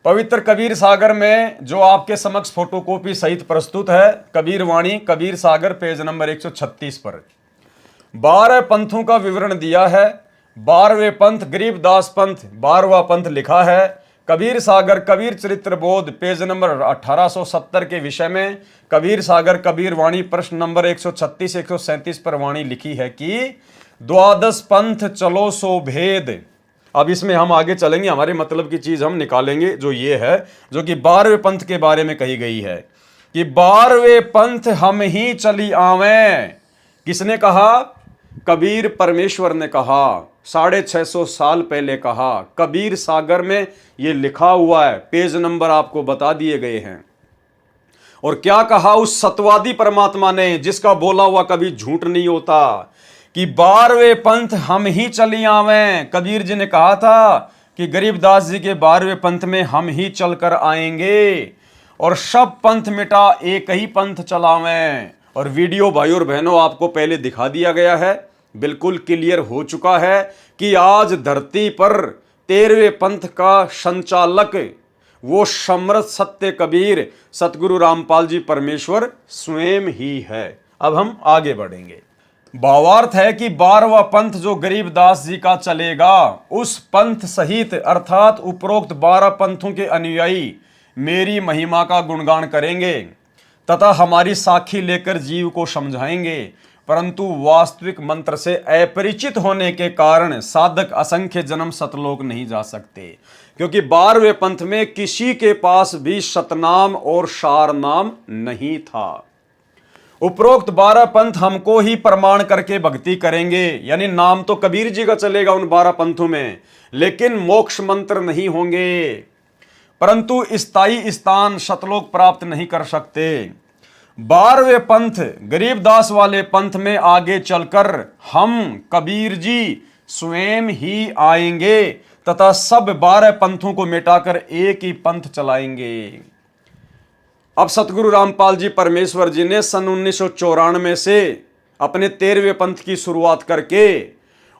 [SPEAKER 1] पवित्र कबीर सागर में जो आपके समक्ष फोटोकॉपी सहित प्रस्तुत है, कबीर वाणी कबीर सागर पेज नंबर 136 पर 12 पंथों का विवरण दिया है। 12वें पंथ गरीबदास पंथ 12वां पंथ लिखा है। कबीर सागर कबीर चरित्र बोध पेज नंबर 1870 के विषय में कबीर सागर कबीर वाणी प्रश्न नंबर 136-137 पर वाणी लिखी है कि 12 पंथ चलो सो भेद। अब इसमें हम आगे चलेंगे, हमारे मतलब की चीज हम निकालेंगे, जो ये है जो कि 12वें पंथ के बारे में कही गई है कि 12वें पंथ हम ही चली आवें। किसने कहा? कबीर परमेश्वर ने कहा, 650 साल पहले कहा। कबीर सागर में ये लिखा हुआ है, पेज नंबर आपको बता दिए गए हैं। और क्या कहा उस सतवादी परमात्मा ने, जिसका बोला हुआ कभी झूठ नहीं होता, कि 12वें पंथ हम ही चली आवें। कबीर जी ने कहा था कि गरीबदास जी के 12वें पंथ में हम ही चलकर आएंगे और सब पंथ मिटा एक ही पंथ चलावें। और वीडियो भाई और बहनों आपको पहले दिखा दिया गया है, बिल्कुल क्लियर हो चुका है कि आज धरती पर 13वें पंथ का संचालक वो समर्थ सत्य कबीर सतगुरु रामपाल जी परमेश्वर स्वयं ही है। अब हम आगे बढ़ेंगे। भावार्थ है कि 12वां पंथ जो गरीबदास जी का चलेगा, उस पंथ सहित अर्थात उपरोक्त 12 पंथों के अनुयायी मेरी महिमा का गुणगान करेंगे तथा हमारी साखी लेकर जीव को समझाएंगे, परंतु वास्तविक मंत्र से अपरिचित होने के कारण साधक असंख्य जन्म सतलोक नहीं जा सकते, क्योंकि 12वें पंथ में किसी के पास भी सतनाम और सार नाम नहीं था। उपरोक्त 12 पंथ हमको ही प्रमाण करके भक्ति करेंगे, यानी नाम तो कबीर जी का चलेगा उन 12 पंथों में, लेकिन मोक्ष मंत्र नहीं होंगे, परंतु स्थायी स्थान सतलोक प्राप्त नहीं कर सकते। 12वें पंथ गरीबदास वाले पंथ में आगे चलकर हम कबीर जी स्वयं ही आएंगे तथा सब 12 पंथों को मिटाकर एक ही पंथ चलाएंगे। अब सतगुरु रामपाल जी परमेश्वर जी ने सन 1994 से अपने 13वें पंथ की शुरुआत करके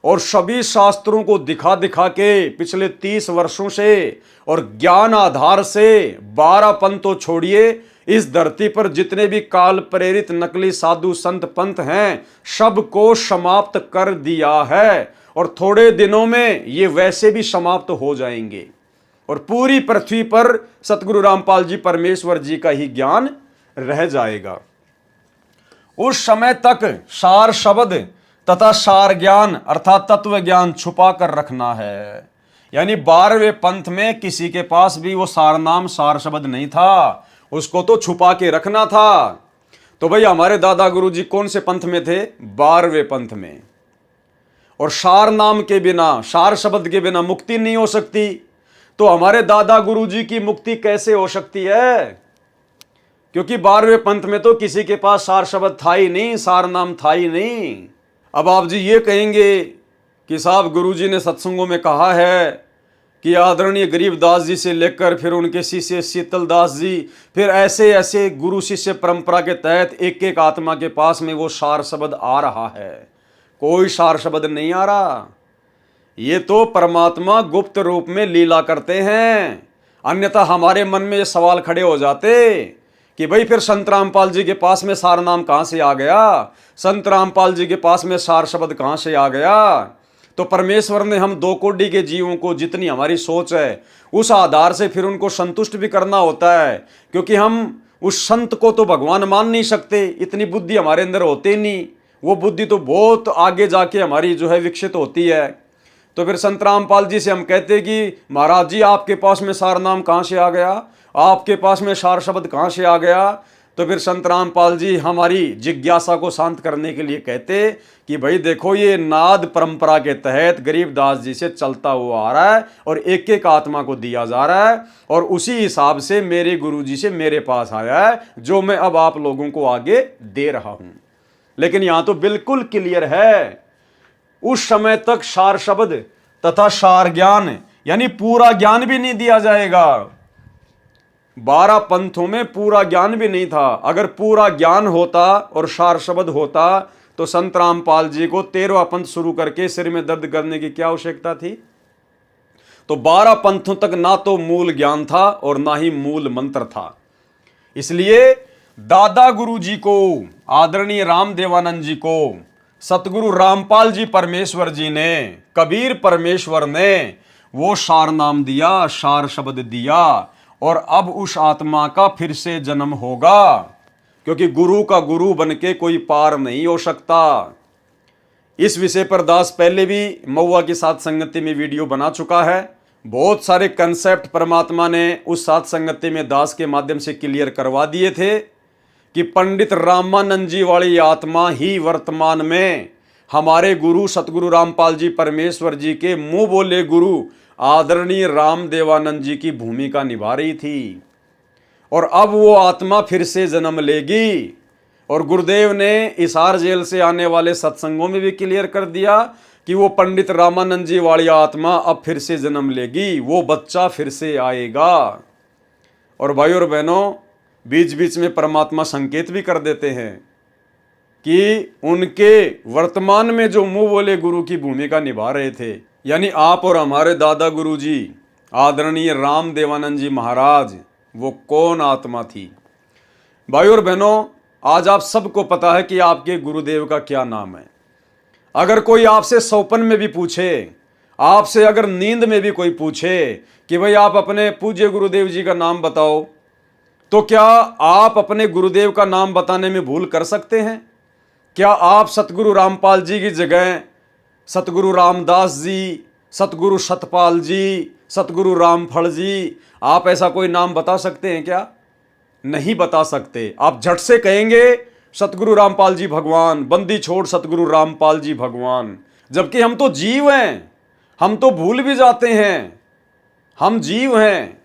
[SPEAKER 1] और सभी शास्त्रों को दिखा दिखा के पिछले 30 वर्षों से और ज्ञान आधार से 12 पंथ तो छोड़िए, इस धरती पर जितने भी काल प्रेरित नकली साधु संत पंथ हैं सबको समाप्त कर दिया है, और थोड़े दिनों में ये वैसे भी समाप्त हो जाएंगे और पूरी पृथ्वी पर सतगुरु रामपाल जी परमेश्वर जी का ही ज्ञान रह जाएगा। उस समय तक सार शब्द तथा सार ज्ञान अर्थात तत्व ज्ञान छुपा कर रखना है, यानी 12वें पंथ में किसी के पास भी वो सार नाम सार शब्द नहीं था, उसको तो छुपा के रखना था। तो भाई हमारे दादा गुरु जी कौन से पंथ में थे? 12वें पंथ में। और सार नाम के बिना, सार शब्द के बिना मुक्ति नहीं हो सकती, तो हमारे दादा गुरु जी की मुक्ति कैसे हो सकती है? क्योंकि 12वें पंथ में तो किसी के पास सार शब्द था ही नहीं, सार नाम था ही नहीं। अब आप जी ये कहेंगे कि साहब गुरु जी ने सत्संगों में कहा है कि आदरणीय गरीबदास जी से लेकर फिर उनके शिष्य शीतल दास जी, फिर ऐसे ऐसे गुरु शिष्य परंपरा के तहत एक एक आत्मा के पास में वो सार शब्द आ रहा है। कोई सार शब्द नहीं आ रहा, ये तो परमात्मा गुप्त रूप में लीला करते हैं। अन्यथा हमारे मन में ये सवाल खड़े हो जाते कि भाई फिर संत रामपाल जी के पास में सार नाम कहाँ से आ गया, संत रामपाल जी के पास में सार शब्द कहाँ से आ गया? तो परमेश्वर ने हम 2 कोटि के जीवों को जितनी हमारी सोच है उस आधार से फिर उनको संतुष्ट भी करना होता है, क्योंकि हम उस संत को तो भगवान मान नहीं सकते, इतनी बुद्धि हमारे अंदर होती नहीं, वो बुद्धि तो बहुत आगे जाके हमारी जो है विकसित होती है। तो फिर संत रामपाल जी से हम कहते कि महाराज जी आपके पास में सार नाम कहाँ से आ गया, आपके पास में सार शब्द कहाँ से आ गया? तो फिर संत रामपाल जी हमारी जिज्ञासा को शांत करने के लिए कहते कि भाई देखो ये नाद परंपरा के तहत गरीबदास जी से चलता हुआ आ रहा है और एक एक आत्मा को दिया जा रहा है, और उसी हिसाब से मेरे गुरु जी से मेरे पास आया है जो मैं अब आप लोगों को आगे दे रहा हूं। लेकिन यहां तो बिल्कुल क्लियर है, उस समय तक सार शब्द तथा सार ज्ञान यानी पूरा ज्ञान भी नहीं दिया जाएगा। 12 पंथों में पूरा ज्ञान भी नहीं था। अगर पूरा ज्ञान होता और सार शब्द होता तो संत रामपाल जी को 13वां पंथ शुरू करके सिर में दर्द करने की क्या आवश्यकता थी? तो 12 पंथों तक ना तो मूल ज्ञान था और ना ही मूल मंत्र था। इसलिए दादा गुरु जी को, आदरणीय रामदेवानंद जी को, सतगुरु रामपाल जी परमेश्वर जी ने, कबीर परमेश्वर ने वो सार नाम दिया, सार शब्द दिया, और अब उस आत्मा का फिर से जन्म होगा, क्योंकि गुरु का गुरु बनके कोई पार नहीं हो सकता। इस विषय पर दास पहले भी महुआ की साथ संगति में वीडियो बना चुका है। बहुत सारे कंसेप्ट परमात्मा ने उस साथ संगति में दास के माध्यम से क्लियर करवा दिए थे कि पंडित रामानंद जी वाली आत्मा ही वर्तमान में हमारे गुरु सतगुरु रामपाल जी परमेश्वर जी के मुंह बोले गुरु आदरणीय रामदेवानंद जी की भूमिका निभा रही थी, और अब वो आत्मा फिर से जन्म लेगी। और गुरुदेव ने हिसार जेल से आने वाले सत्संगों में भी क्लियर कर दिया कि वो पंडित रामानंद जी वाली आत्मा अब फिर से जन्म लेगी, वो बच्चा फिर से आएगा। और भाई और बहनों, बीच बीच में परमात्मा संकेत भी कर देते हैं कि उनके वर्तमान में जो मुंह बोले गुरु की भूमिका निभा रहे थे, यानी आप और हमारे दादा गुरु जी आदरणीय रामदेवानंद जी महाराज, वो कौन आत्मा थी? भाई और बहनों, आज आप सबको पता है कि आपके गुरुदेव का क्या नाम है। अगर कोई आपसे सौपन में भी पूछे, आपसे अगर नींद में भी कोई पूछे कि भाई आप अपने पूज्य गुरुदेव जी का नाम बताओ, तो क्या आप अपने गुरुदेव का नाम बताने में भूल कर सकते हैं? क्या आप सतगुरु रामपाल जी की जगह सतगुरु रामदास जी, सतगुरु सतपाल जी, सतगुरु रामफल जी, आप ऐसा कोई नाम बता सकते हैं क्या? नहीं बता सकते। आप झट से कहेंगे सतगुरु रामपाल जी भगवान, बंदी छोड़ सतगुरु रामपाल जी भगवान, जबकि हम तो जीव हैं, हम तो भूल भी जाते हैं, हम जीव हैं।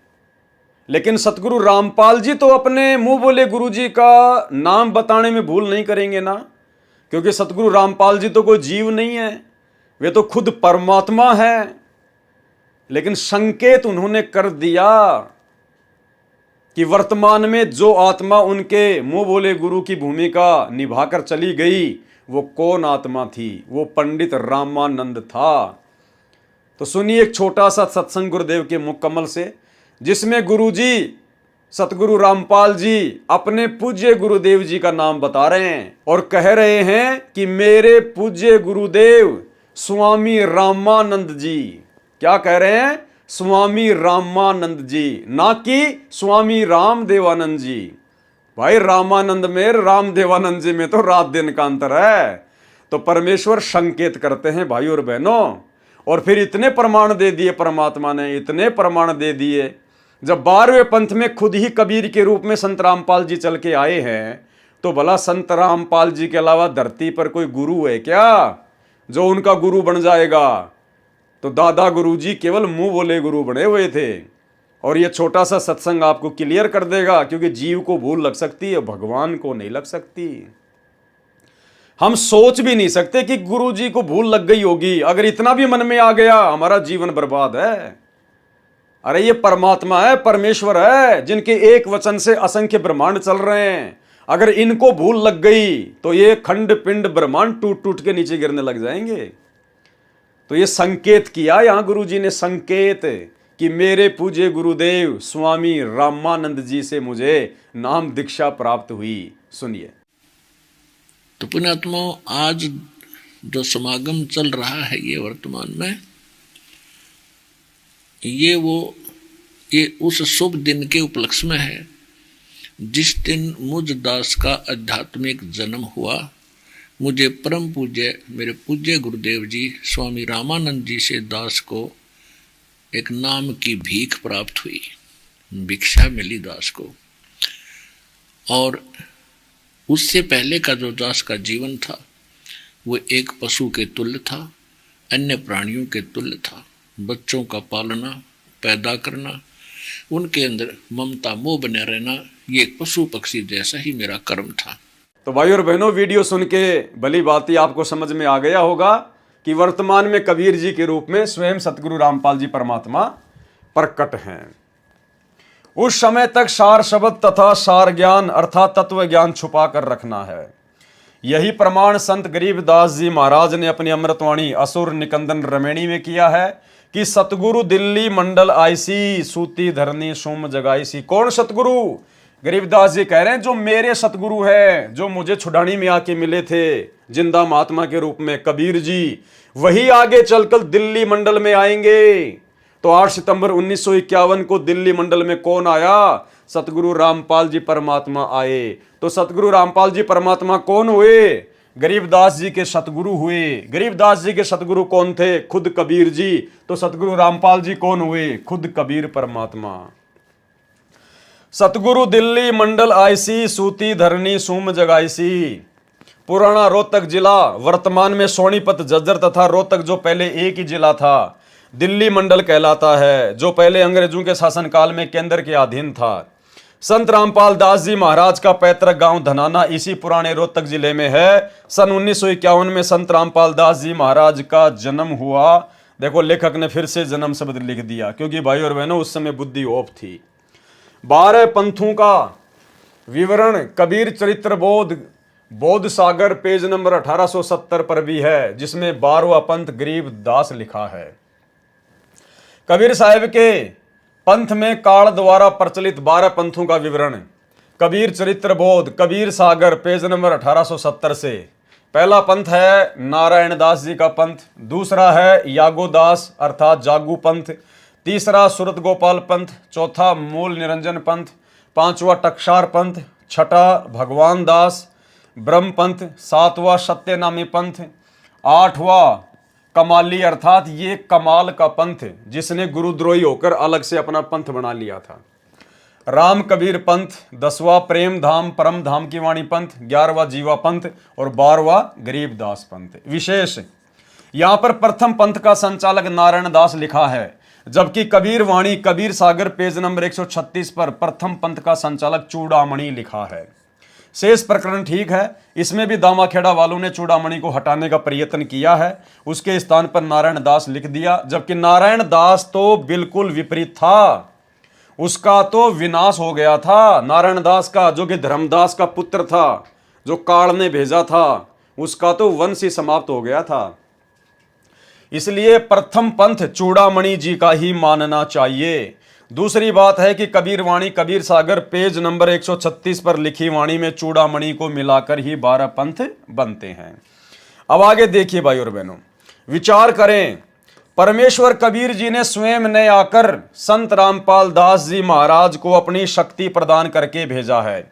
[SPEAKER 1] लेकिन सतगुरु रामपाल जी तो अपने मुंह बोले गुरु जी का नाम बताने में भूल नहीं करेंगे ना, क्योंकि सतगुरु रामपाल जी तो कोई जीव नहीं है, वे तो खुद परमात्मा है। लेकिन संकेत उन्होंने कर दिया कि वर्तमान में जो आत्मा उनके मुंह बोले गुरु की भूमिका निभाकर चली गई, वो कौन आत्मा थी? वो पंडित रामानंद था। तो सुनिए एक छोटा सा सत्संग गुरुदेव के मुकम्मल से, जिसमें गुरुजी सतगुरु रामपाल जी अपने पूज्य गुरुदेव जी का नाम बता रहे हैं और कह रहे हैं कि मेरे पूज्य गुरुदेव स्वामी रामानंद जी। क्या कह रहे हैं? स्वामी रामानंद जी, ना कि स्वामी रामदेवानंद जी। भाई रामानंद में, रामदेवानंद जी में तो रात दिन का अंतर है। तो परमेश्वर संकेत करते हैं भाई और बहनों। और फिर इतने प्रमाण दे दिए परमात्मा ने, इतने प्रमाण दे दिए। जब 12वें पंथ में खुद ही कबीर के रूप में संत रामपाल जी चल के आए हैं, तो भला संत रामपाल जी के अलावा धरती पर कोई गुरु है क्या जो उनका गुरु बन जाएगा? तो दादा गुरु जी केवल मुंह बोले गुरु बने हुए थे। और ये छोटा सा सत्संग आपको क्लियर कर देगा, क्योंकि जीव को भूल लग सकती है, भगवान को नहीं लग सकती। हम सोच भी नहीं सकते कि गुरु जी को भूल लग गई होगी। अगर इतना भी मन में आ गया, हमारा जीवन बर्बाद है। अरे ये परमात्मा है, परमेश्वर है, जिनके एक वचन से असंख्य ब्रह्मांड चल रहे हैं। अगर इनको भूल लग गई तो ये खंड पिंड ब्रह्मांड टूट टूट के नीचे गिरने लग जाएंगे। तो ये संकेत किया यहां गुरु जी ने, संकेत कि मेरे पूज्य गुरुदेव स्वामी रामानंद जी से मुझे नाम दीक्षा प्राप्त हुई। सुनिए।
[SPEAKER 2] तो पुण्यात्मा, आज जो समागम चल रहा है ये वर्तमान में, ये उस शुभ दिन के उपलक्ष्य में है जिस दिन मुझ दास का आध्यात्मिक जन्म हुआ। मुझे परम पूज्य मेरे पूज्य गुरुदेव जी स्वामी रामानंद जी से दास को एक नाम की भीख प्राप्त हुई, भिक्षा मिली दास को। और उससे पहले का जो दास का जीवन था वो एक पशु के तुल्य था, अन्य प्राणियों के तुल्य था। बच्चों का पालना, पैदा करना, उनके अंदर ममता मोह बने रहना, ये एक पशु पक्षी जैसा ही मेरा कर्म था।
[SPEAKER 1] तो भाई और बहनों, वीडियो सुन के भली बात आपको समझ में आ गया होगा कि वर्तमान में कबीर जी के रूप में स्वयं सतगुरु रामपाल जी परमात्मा प्रकट हैं। उस समय तक सार शब्द तथा सार ज्ञान अर्थात तत्व ज्ञान छुपा कर रखना है। यही प्रमाण संत गरीबदास जी महाराज ने अपनी अमृतवाणी असुर निकंदन रमेणी में किया है कि सतगुरु दिल्ली मंडल आईसी, सूती धरनी सोम जगाईसी। कौन सतगुरु? गरीबदास जी कह रहे हैं जो मेरे सतगुरु है, जो मुझे छुड़ानी में आके मिले थे जिंदा महात्मा के रूप में, कबीर जी, वही आगे चलकर दिल्ली मंडल में आएंगे। तो 8 सितंबर 1951 को दिल्ली मंडल में कौन आया? सतगुरु रामपाल जी परमात्मा आए। तो सतगुरु रामपाल जी परमात्मा कौन हुए? गरीबदास जी के सतगुरु हुए। गरीबदास जी के सतगुरु कौन थे? खुद कबीर जी। तो सतगुरु रामपाल जी कौन हुए? खुद कबीर परमात्मा। सतगुरु दिल्ली मंडल आईसी, सूती धरनी सूम जगाईसी। पुराना रोहतक जिला, वर्तमान में सोनीपत, झज्जर तथा रोहतक जो पहले एक ही जिला था, दिल्ली मंडल कहलाता है, जो पहले अंग्रेजों के शासनकाल में केंद्र के अधीन था। संत रामपाल दास जी महाराज का पैतृक गांव धनाना इसी पुराने रोहतक जिले में है। सन 1951 में संत रामपाल दास जी महाराज का जन्म हुआ। देखो लेखक ने फिर से जन्म शब्द लिख दिया, क्योंकि भाई और बहनों उस समय बुद्धि ऑफ थी। 12 पंथों का विवरण कबीर चरित्र बोध सागर पेज नंबर 1870 पर भी है, जिसमें 12वां पंथ गरीबदास लिखा है। कबीर साहिब के पंथ में काल द्वारा प्रचलित 12 पंथों का विवरण कबीर चरित्र बोध, कबीर सागर पेज नंबर 1870 से पहला पंथ है नारायण दास जी का पंथ, दूसरा है यागोदास अर्थात जागू पंथ, तीसरा सूरत गोपाल पंथ, चौथा मूल निरंजन पंथ, पांचवा टकसार पंथ, छठा भगवान दास ब्रह्म पंथ, सातवां सत्यनामी पंथ, आठवां कमाली अर्थात ये कमाल का पंथ जिसने गुरुद्रोही होकर अलग से अपना पंथ बना लिया था, राम कबीर पंथ, 10वां प्रेम धाम परम धाम की वाणी पंथ, 11वां जीवा पंथ और 12वां गरीबदास पंथ। विशेष यहां पर प्रथम पंथ का संचालक नारायण दास लिखा है, जबकि कबीर वाणी कबीर सागर पेज नंबर 136 पर प्रथम पंथ का संचालक चूड़ामणि लिखा है। शेष प्रकरण ठीक है, इसमें भी दामाखेड़ा वालों ने चूड़ामणि को हटाने का प्रयत्न किया है, उसके स्थान पर नारायण दास लिख दिया, जबकि नारायण दास तो बिल्कुल विपरीत था, उसका तो विनाश हो गया था। नारायण दास का जो कि धर्मदास का पुत्र था, जो काल ने भेजा था, उसका तो वंश ही समाप्त हो गया था। इसलिए प्रथम पंथ चूड़ामणि जी का ही मानना चाहिए। दूसरी बात है कि कबीर वाणी कबीर सागर पेज नंबर 136 पर लिखी वाणी में चूड़ामणि को मिलाकर ही 12 पंथ बनते हैं। अब आगे देखिए भाई और बहनों, विचार करें। परमेश्वर कबीर जी ने स्वयं ने आकर संत रामपाल दास जी महाराज को अपनी शक्ति प्रदान करके भेजा है।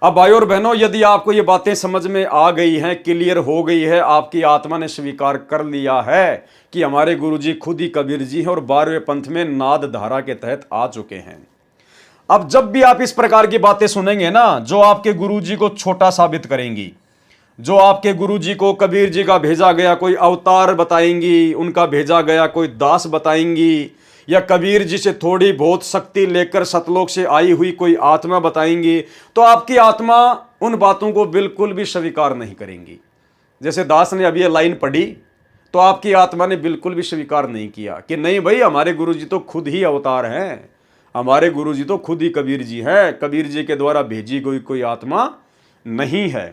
[SPEAKER 1] अब भाई और बहनों, यदि आपको ये बातें समझ में आ गई हैं, क्लियर हो गई है, आपकी आत्मा ने स्वीकार कर लिया है कि हमारे गुरुजी खुद ही कबीर जी हैं और 12वें पंथ में नाद धारा के तहत आ चुके हैं। अब जब भी आप इस प्रकार की बातें सुनेंगे ना, जो आपके गुरुजी को छोटा साबित करेंगी, जो आपके गुरुजी को कबीर जी का भेजा गया कोई अवतार बताएंगी, उनका भेजा गया कोई दास बताएंगी, या कबीर जी से थोड़ी बहुत शक्ति लेकर सतलोक से आई हुई कोई आत्मा बताएंगी, तो आपकी आत्मा उन बातों को बिल्कुल भी स्वीकार नहीं करेंगी। जैसे दास ने अभी ये लाइन पढ़ी, तो आपकी आत्मा ने बिल्कुल भी स्वीकार नहीं किया कि नहीं भाई, हमारे गुरुजी तो खुद ही अवतार हैं, हमारे गुरुजी तो खुद ही कबीर जी हैं, कबीर जी के द्वारा भेजी गई कोई आत्मा नहीं है।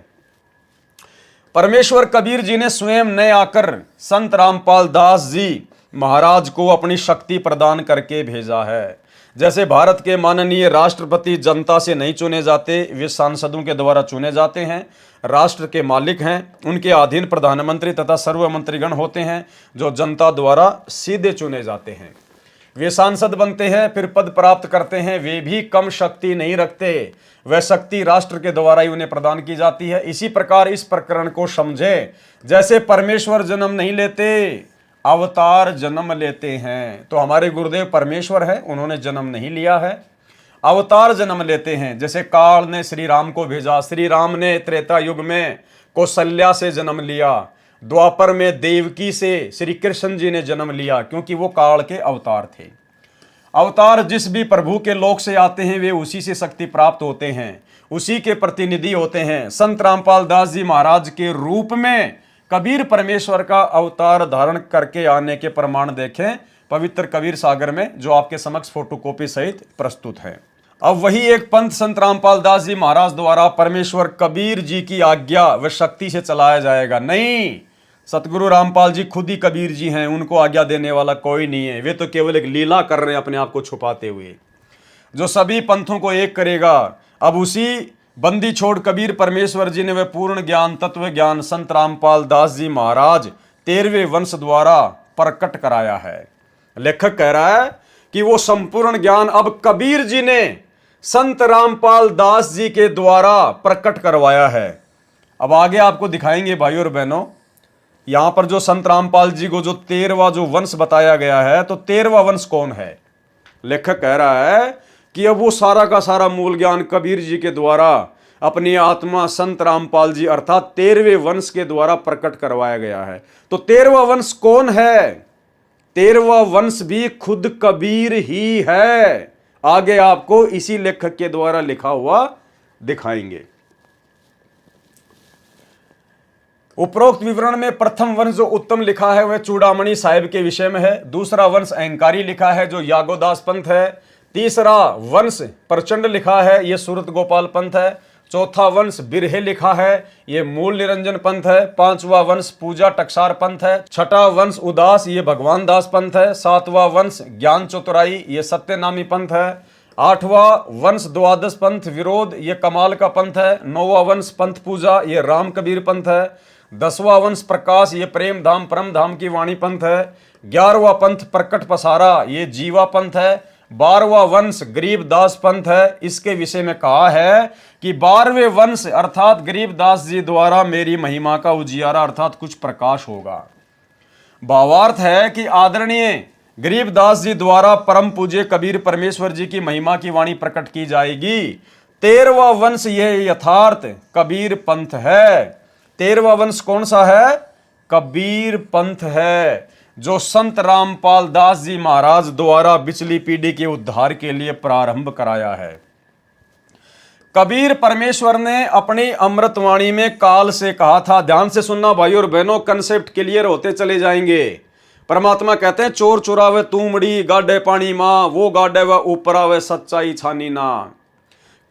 [SPEAKER 1] परमेश्वर कबीर जी ने स्वयं ने आकर संत रामपाल दास जी महाराज को अपनी शक्ति प्रदान करके भेजा है। जैसे भारत के माननीय राष्ट्रपति जनता से नहीं चुने जाते, वे सांसदों के द्वारा चुने जाते हैं, राष्ट्र के मालिक हैं, उनके अधीन प्रधानमंत्री तथा सर्व मंत्रीगण होते हैं जो जनता द्वारा सीधे चुने जाते हैं। वे सांसद बनते हैं, फिर पद प्राप्त करते हैं, वे भी कम शक्ति नहीं रखते, वह शक्ति राष्ट्र के द्वारा ही उन्हें प्रदान की जाती है। इसी प्रकार इस प्रकरण को समझे, जैसे परमेश्वर जन्म नहीं लेते, अवतार जन्म लेते हैं। तो हमारे गुरुदेव परमेश्वर है, उन्होंने जन्म नहीं लिया है, अवतार जन्म लेते हैं। जैसे काल ने श्री राम को भेजा, श्री राम ने त्रेता युग में कौशल्या से जन्म लिया, द्वापर में देवकी से श्री कृष्ण जी ने जन्म लिया, क्योंकि वो काल के अवतार थे। अवतार जिस भी प्रभु के लोक से आते हैं, वे उसी से शक्ति प्राप्त होते हैं, उसी के प्रतिनिधि होते हैं। संत रामपाल दास जी महाराज के रूप में कबीर परमेश्वर का अवतार धारण करके आने के प्रमाण देखें पवित्र कबीर सागर में, जो आपके समक्ष फोटोकॉपी सहित प्रस्तुत है। अब वही एक पंथ संत रामपाल दास जी महाराज द्वारा परमेश्वर कबीर जी की आज्ञा व शक्ति से चलाया जाएगा। नहीं, सतगुरु रामपाल जी खुद ही कबीर जी हैं, उनको आज्ञा देने वाला कोई नहीं है, वे तो केवल एक लीला कर रहे हैं अपने आप को छुपाते हुए। जो सभी पंथों को एक करेगा, अब उसी बंदी छोड़ कबीर परमेश्वर जी ने वह पूर्ण ज्ञान तत्व ज्ञान संत रामपाल दास जी महाराज 13वें वंश द्वारा प्रकट कराया है। लेखक कह रहा है कि वो संपूर्ण ज्ञान अब कबीर जी ने संत रामपाल दास जी के द्वारा प्रकट करवाया है। अब आगे आपको दिखाएंगे भाई और बहनों, यहां पर जो संत रामपाल जी को जो 13वां जो वंश बताया गया है, तो 13वां वंश कौन है? लेखक कह रहा है कि अब वो सारा का सारा मूल ज्ञान कबीर जी के द्वारा अपनी आत्मा संत रामपाल जी अर्थात 13वें वंश के द्वारा प्रकट करवाया गया है। तो 13वां वंश कौन है? 13वां वंश भी खुद कबीर ही है। आगे आपको इसी लेखक के द्वारा लिखा हुआ दिखाएंगे। उपरोक्त विवरण में प्रथम वंश जो उत्तम लिखा है वह चूड़ामणि साहिब के विषय में है। दूसरा वंश अहंकारी लिखा है जो यागोदास पंथ है। तीसरा वंश प्रचंड लिखा है, यह सूरत गोपाल पंथ है। चौथा वंश बिरहे लिखा है, यह मूल निरंजन पंथ है। पांचवा वंश पूजा टकसार पंथ है। छठा वंश उदास, ये भगवान दास पंथ है। सातवां वंश ज्ञान चतुराई, ये सत्यनामी पंथ है। आठवां वंश द्वादश पंथ विरोध, ये कमाल का पंथ है। नौवां वंश पंथ पूजा, ये राम कबीर पंथ है। 10वां वंश प्रकाश, ये प्रेम धाम परम धाम की वाणी पंथ है। 11वां पंथ प्रकट पसारा, ये जीवा पंथ है। 12वां वंश गरीबदास पंथ है। इसके विषय में कहा है कि 12वें वंश अर्थात गरीबदास जी द्वारा मेरी महिमा का उजियारा अर्थात कुछ प्रकाश होगा। भावार्थ है कि आदरणीय गरीबदास जी द्वारा परम पूज्य कबीर परमेश्वर जी की महिमा की वाणी प्रकट की जाएगी। 13वां वंश यह यथार्थ कबीर पंथ है। 13वां वंश कौन सा है? कबीर पंथ है, जो संत रामपाल दास जी महाराज द्वारा पिछली पीढ़ी के उद्धार के लिए प्रारंभ कराया है। कबीर परमेश्वर ने अपनी अमृतवाणी में काल से कहा था, ध्यान से सुनना भाई और बहनों, कंसेप्ट क्लियर होते चले जाएंगे। परमात्मा कहते हैं चोर चुरावे तूमड़ी गाडे पानी मां, वो गाडे व ऊपर आवे सच्चाई छानी ना।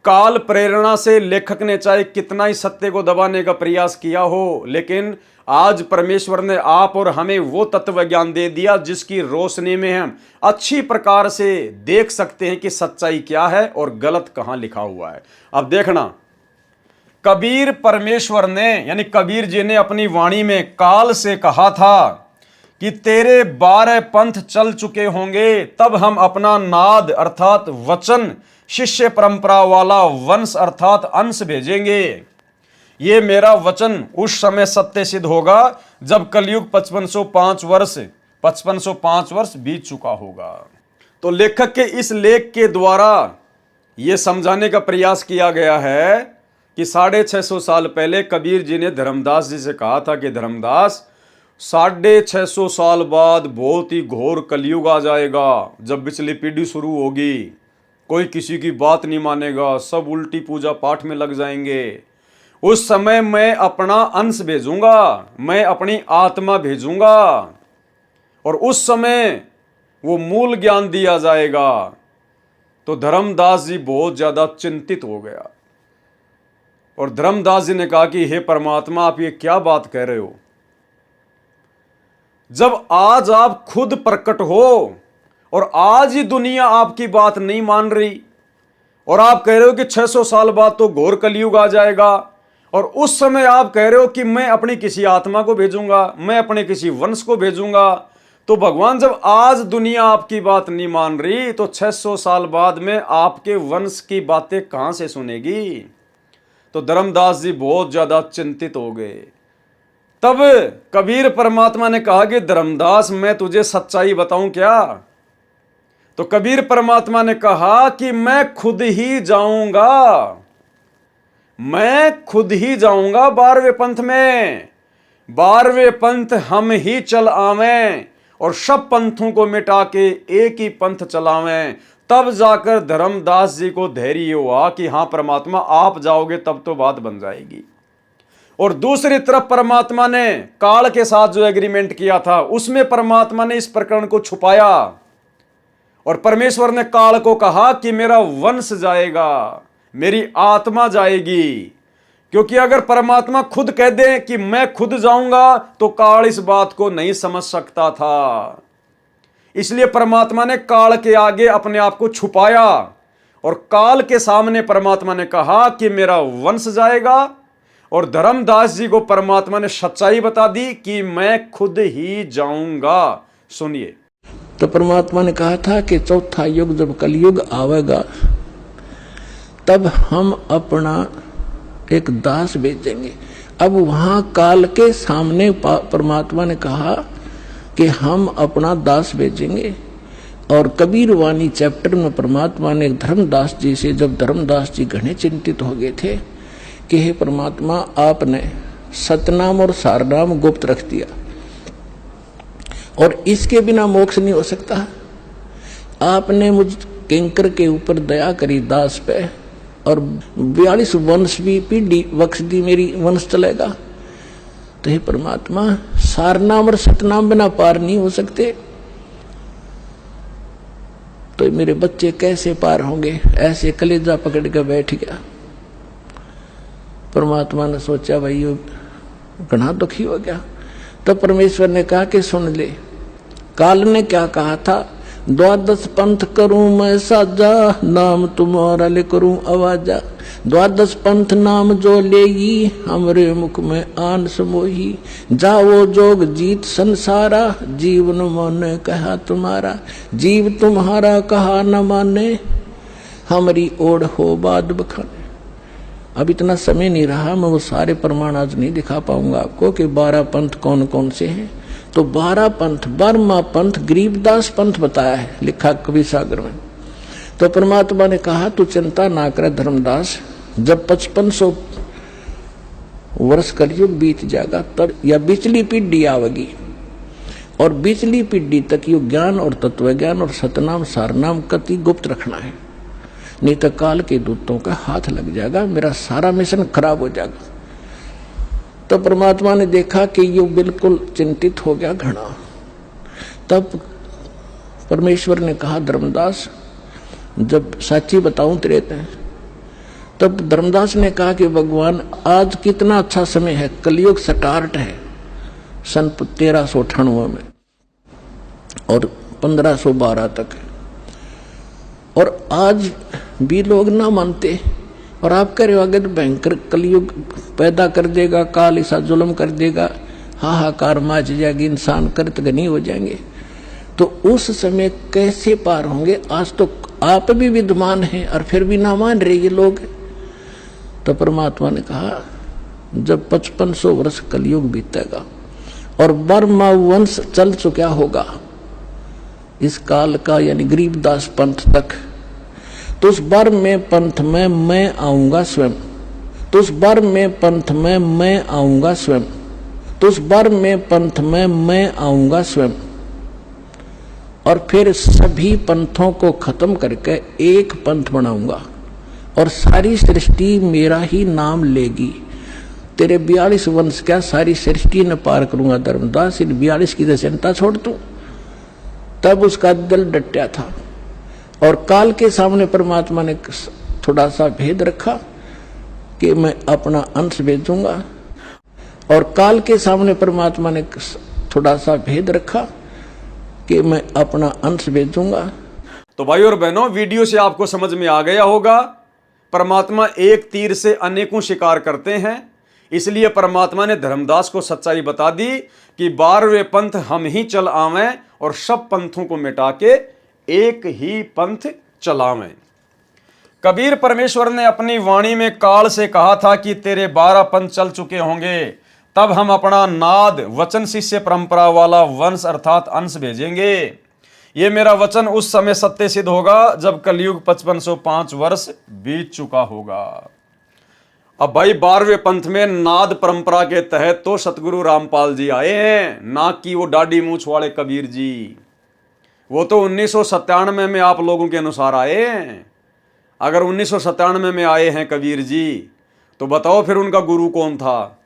[SPEAKER 1] काल प्रेरणा से लेखक ने चाहे कितना ही सत्य को दबाने का प्रयास किया हो, लेकिन आज परमेश्वर ने आप और हमें वो तत्व ज्ञान दे दिया जिसकी रोशनी में हम अच्छी प्रकार से देख सकते हैं कि सच्चाई क्या है और गलत कहां लिखा हुआ है। अब देखना, कबीर परमेश्वर ने यानी कबीर जी ने अपनी वाणी में काल से कहा था कि तेरे 12 पंथ चल चुके होंगे, तब हम अपना नाद अर्थात वचन शिष्य परंपरा वाला वंश अर्थात अंश भेजेंगे। ये मेरा वचन उस समय सत्य सिद्ध होगा जब कलयुग 5505 वर्ष बीत चुका होगा। तो लेखक के इस लेख के द्वारा यह समझाने का प्रयास किया गया है कि 650 साल पहले कबीर जी ने धर्मदास जी से कहा था कि धर्मदास 650 साल बाद बहुत ही घोर कलयुग आ जाएगा, जब पिछली पीढ़ी शुरू होगी, कोई किसी की बात नहीं मानेगा, सब उल्टी पूजा पाठ में लग जाएंगे। उस समय मैं अपना अंश भेजूंगा, मैं अपनी आत्मा भेजूंगा और उस समय वो मूल ज्ञान दिया जाएगा। तो धर्मदास जी बहुत ज्यादा चिंतित हो गया और धर्मदास जी ने कहा कि हे परमात्मा, आप ये क्या बात कह रहे हो? जब आज आप खुद प्रकट हो और आज ही दुनिया आपकी बात नहीं मान रही और आप कह रहे हो कि 600 साल बाद तो घोर कलयुग आ जाएगा, और उस समय आप कह रहे हो कि मैं अपनी किसी आत्मा को भेजूंगा, मैं अपने किसी वंश को भेजूंगा, तो भगवान जब आज दुनिया आपकी बात नहीं मान रही तो 600 साल बाद में आपके वंश की बातें कहां से सुनेगी? तो धर्मदास जी बहुत ज्यादा चिंतित हो गए। तब कबीर परमात्मा ने कहा कि धर्मदास, मैं तुझे सच्चाई बताऊं क्या? तो कबीर परमात्मा ने कहा कि मैं खुद ही जाऊंगा, मैं खुद ही जाऊंगा 12वें पंथ में। 12वें पंथ हम ही चल आवें और सब पंथों को मिटा के एक ही पंथ चलावें। तब जाकर धर्मदास जी को धैर्य हुआ कि हाँ परमात्मा, आप जाओगे तब तो बात बन जाएगी। और दूसरी तरफ परमात्मा ने काल के साथ जो एग्रीमेंट किया था उसमें परमात्मा ने इस प्रकरण को छुपाया और परमेश्वर ने काल को कहा कि मेरा वंश जाएगा, मेरी आत्मा जाएगी। क्योंकि अगर परमात्मा खुद कह दे कि मैं खुद जाऊंगा तो काल इस बात को नहीं समझ सकता था। इसलिए परमात्मा ने काल के आगे अपने आप को छुपाया और काल के सामने परमात्मा ने कहा कि मेरा वंश जाएगा, और धर्मदास जी को परमात्मा ने सच्चाई बता दी कि मैं खुद ही जाऊंगा। सुनिए,
[SPEAKER 2] तो परमात्मा ने कहा था कि चौथा युग जब कलयुग आवेगा तब हम अपना एक दास भेजेंगे। अब वहां काल के सामने परमात्मा ने कहा कि हम अपना दास भेजेंगे, और कबीर वाणी चैप्टर में परमात्मा ने धर्मदास जी से, जब धर्मदास जी घने चिंतित हो गए थे कि हे परमात्मा, आपने सतनाम और सारनाम गुप्त रख दिया और इसके बिना मोक्ष नहीं हो सकता। आपने मुझ किंकर के ऊपर दया करी दास पे, और 42 वंश भी पीढ़ी बख्श दी, मेरी वंश चलेगा। तो हे परमात्मा, सारनाम और सतनाम बिना पार नहीं हो सकते, तो मेरे बच्चे कैसे पार होंगे? ऐसे कलेजा पकड़ के बैठ गया। परमात्मा ने सोचा भाई ये घना दुखी हो गया। तो परमेश्वर ने कहा कि सुन ले, काल ने क्या कहा था, 12 पंथ करूं मैं साजा, नाम तुम्हारा ले करूं आवाजा। द्वादश पंथ नाम जो लेगी, हमरे मुख में आन समोही। जाओ जोग जीत संसारा, जीवन माने कहा तुम्हारा। जीव तुम्हारा कहा न माने, हमारी ओढ़ हो बाद बखाने। अब इतना समय नहीं रहा, मैं वो सारे प्रमाण आज नहीं दिखा पाऊंगा आपको कि 12 पंथ कौन कौन से हैं। तो 12 पंथ, बर्मा पंथ, गरीबदास पंथ बताया है, लिखा कवि सागर में। तो परमात्मा ने कहा तू चिंता ना करे धर्मदास, जब 5500 वर्ष कलयुग बीत जाएगा तब या बिचली पीढ़ी आवेगी, और बिचली पीढ़ी तक यो ज्ञान और तत्व ज्ञान और सतनाम सारनाम कति गुप्त रखना है, नहीं तो काल के दूतों का हाथ लग जाएगा, मेरा सारा मिशन खराब हो जाएगा। तो परमात्मा ने देखा कि ये बिल्कुल चिंतित हो गया घना। तब परमेश्वर ने कहा धर्मदास, जब साची बताऊं तेरे ते, तब धर्मदास ने कहा कि भगवान आज कितना अच्छा समय है, कलयुग स्टार्ट है सन 1398 में और 1512 तक है, और आज भी लोग ना मानते, और आप कह रहे हो अगर भयंकर कलयुग पैदा कर देगा, काल ऐसा जुल्म कर देगा, हाहाकार मच जाएगी, इंसान कृतघ्नी हो जाएंगे, तो उस समय कैसे पार होंगे। आज तो आप भी विद्वान हैं और फिर भी ना मान रहे ये लोग। तो परमात्मा ने कहा जब 5500 वर्ष कलयुग बीतेगा और बर्मा वंश चल चुका होगा इस काल का, यानी गरीबदास पंथ तक, तो उस बार में पंथ में मैं आऊंगा स्वयं, तो उस बार में पंथ में मैं आऊंगा स्वयं, तो उस बार में पंथ में मैं आऊंगा स्वयं, और फिर सभी पंथों को खत्म करके एक पंथ बनाऊंगा और सारी सृष्टि मेरा ही नाम लेगी। तेरे 42 वंश क्या सारी सृष्टि न पार करूंगा धर्मदास, इन 42 की चिंता छोड़ तू। तब उसका दिल डटा था, और काल के सामने परमात्मा ने थोड़ा सा भेद रखा कि मैं अपना अंश भेजूंगा, और काल के सामने परमात्मा ने थोड़ा सा भेद रखा कि मैं अपना अंश भेजूंगा।
[SPEAKER 1] तो भाई और बहनों, वीडियो से आपको समझ में आ गया होगा, परमात्मा एक तीर से अनेकों शिकार करते हैं। इसलिए परमात्मा ने धर्मदास को सच्चाई बता दी कि 12वें पंथ हम ही चल आवें और सब पंथों को मिटा के एक ही पंथ चलावें। कबीर परमेश्वर ने अपनी वाणी में काल से कहा था कि तेरे 12 पंथ चल चुके होंगे, तब हम अपना नाद वचन शिष्य परंपरा वाला वंश अर्थात अंश भेजेंगे। ये मेरा वचन उस समय सत्य सिद्ध होगा जब कलयुग 5505 वर्ष बीत चुका होगा। अब भाई 12वें पंथ में नाद परंपरा के तहत तो सतगुरु रामपाल जी आए हैं, ना कि वो दाढ़ी मूछ वाले कबीर जी। वो तो 1997 में आप लोगों के अनुसार आए हैं। अगर 1997 में आए हैं कबीर जी, तो बताओ फिर उनका गुरु कौन था?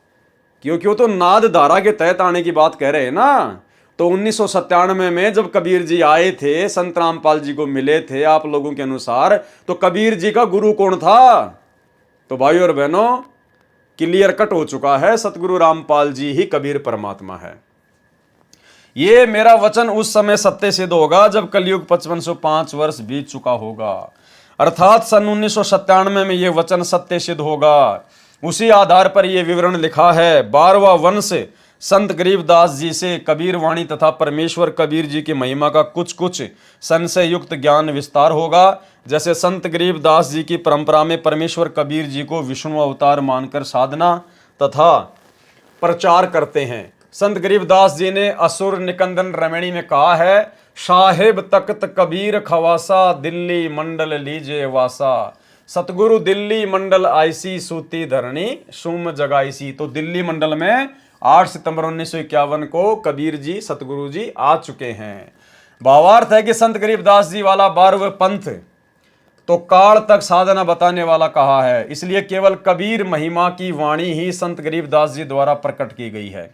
[SPEAKER 1] क्योंकि वो तो नाद धारा के तहत आने की बात कह रहे हैं ना। तो 1997 में जब कबीर जी आए थे, संत रामपाल जी को मिले थे आप लोगों के अनुसार, तो कबीर जी का गुरु कौन था? तो भाई और बहनों, क्लियर कट हो चुका है, सतगुरु रामपाल जी ही कबीर परमात्मा है। ये मेरा वचन उस समय सत्य सिद्ध होगा जब कलयुग 5505 वर्ष बीत चुका होगा, अर्थात सन 1997 में यह वचन सत्य सिद्ध होगा। उसी आधार पर यह विवरण लिखा है। 12वां वंश संत गरीबदास जी से कबीर वाणी तथा परमेश्वर कबीर जी की महिमा का कुछ कुछ संशय युक्त ज्ञान विस्तार होगा। जैसे संत गरीबदास जी की परंपरा में परमेश्वर कबीर जी को विष्णु अवतार मानकर साधना तथा प्रचार करते हैं। संत गरीबदास जी ने असुर निकंदन रमणी में कहा है, साहेब तख्त कबीर खवासा, दिल्ली मंडल लीजे वासा। सतगुरु दिल्ली मंडल आईसी, सूती धरणी सुम जगाईसी। तो दिल्ली मंडल में 8 सितंबर 1951 को कबीर जी सतगुरु जी आ चुके हैं। भावार्थ है कि संत गरीबदास जी वाला 12वें पंथ तो काल तक साधना बताने वाला कहा है, इसलिए केवल कबीर महिमा की वाणी ही संत गरीबदास जी द्वारा प्रकट की गई है।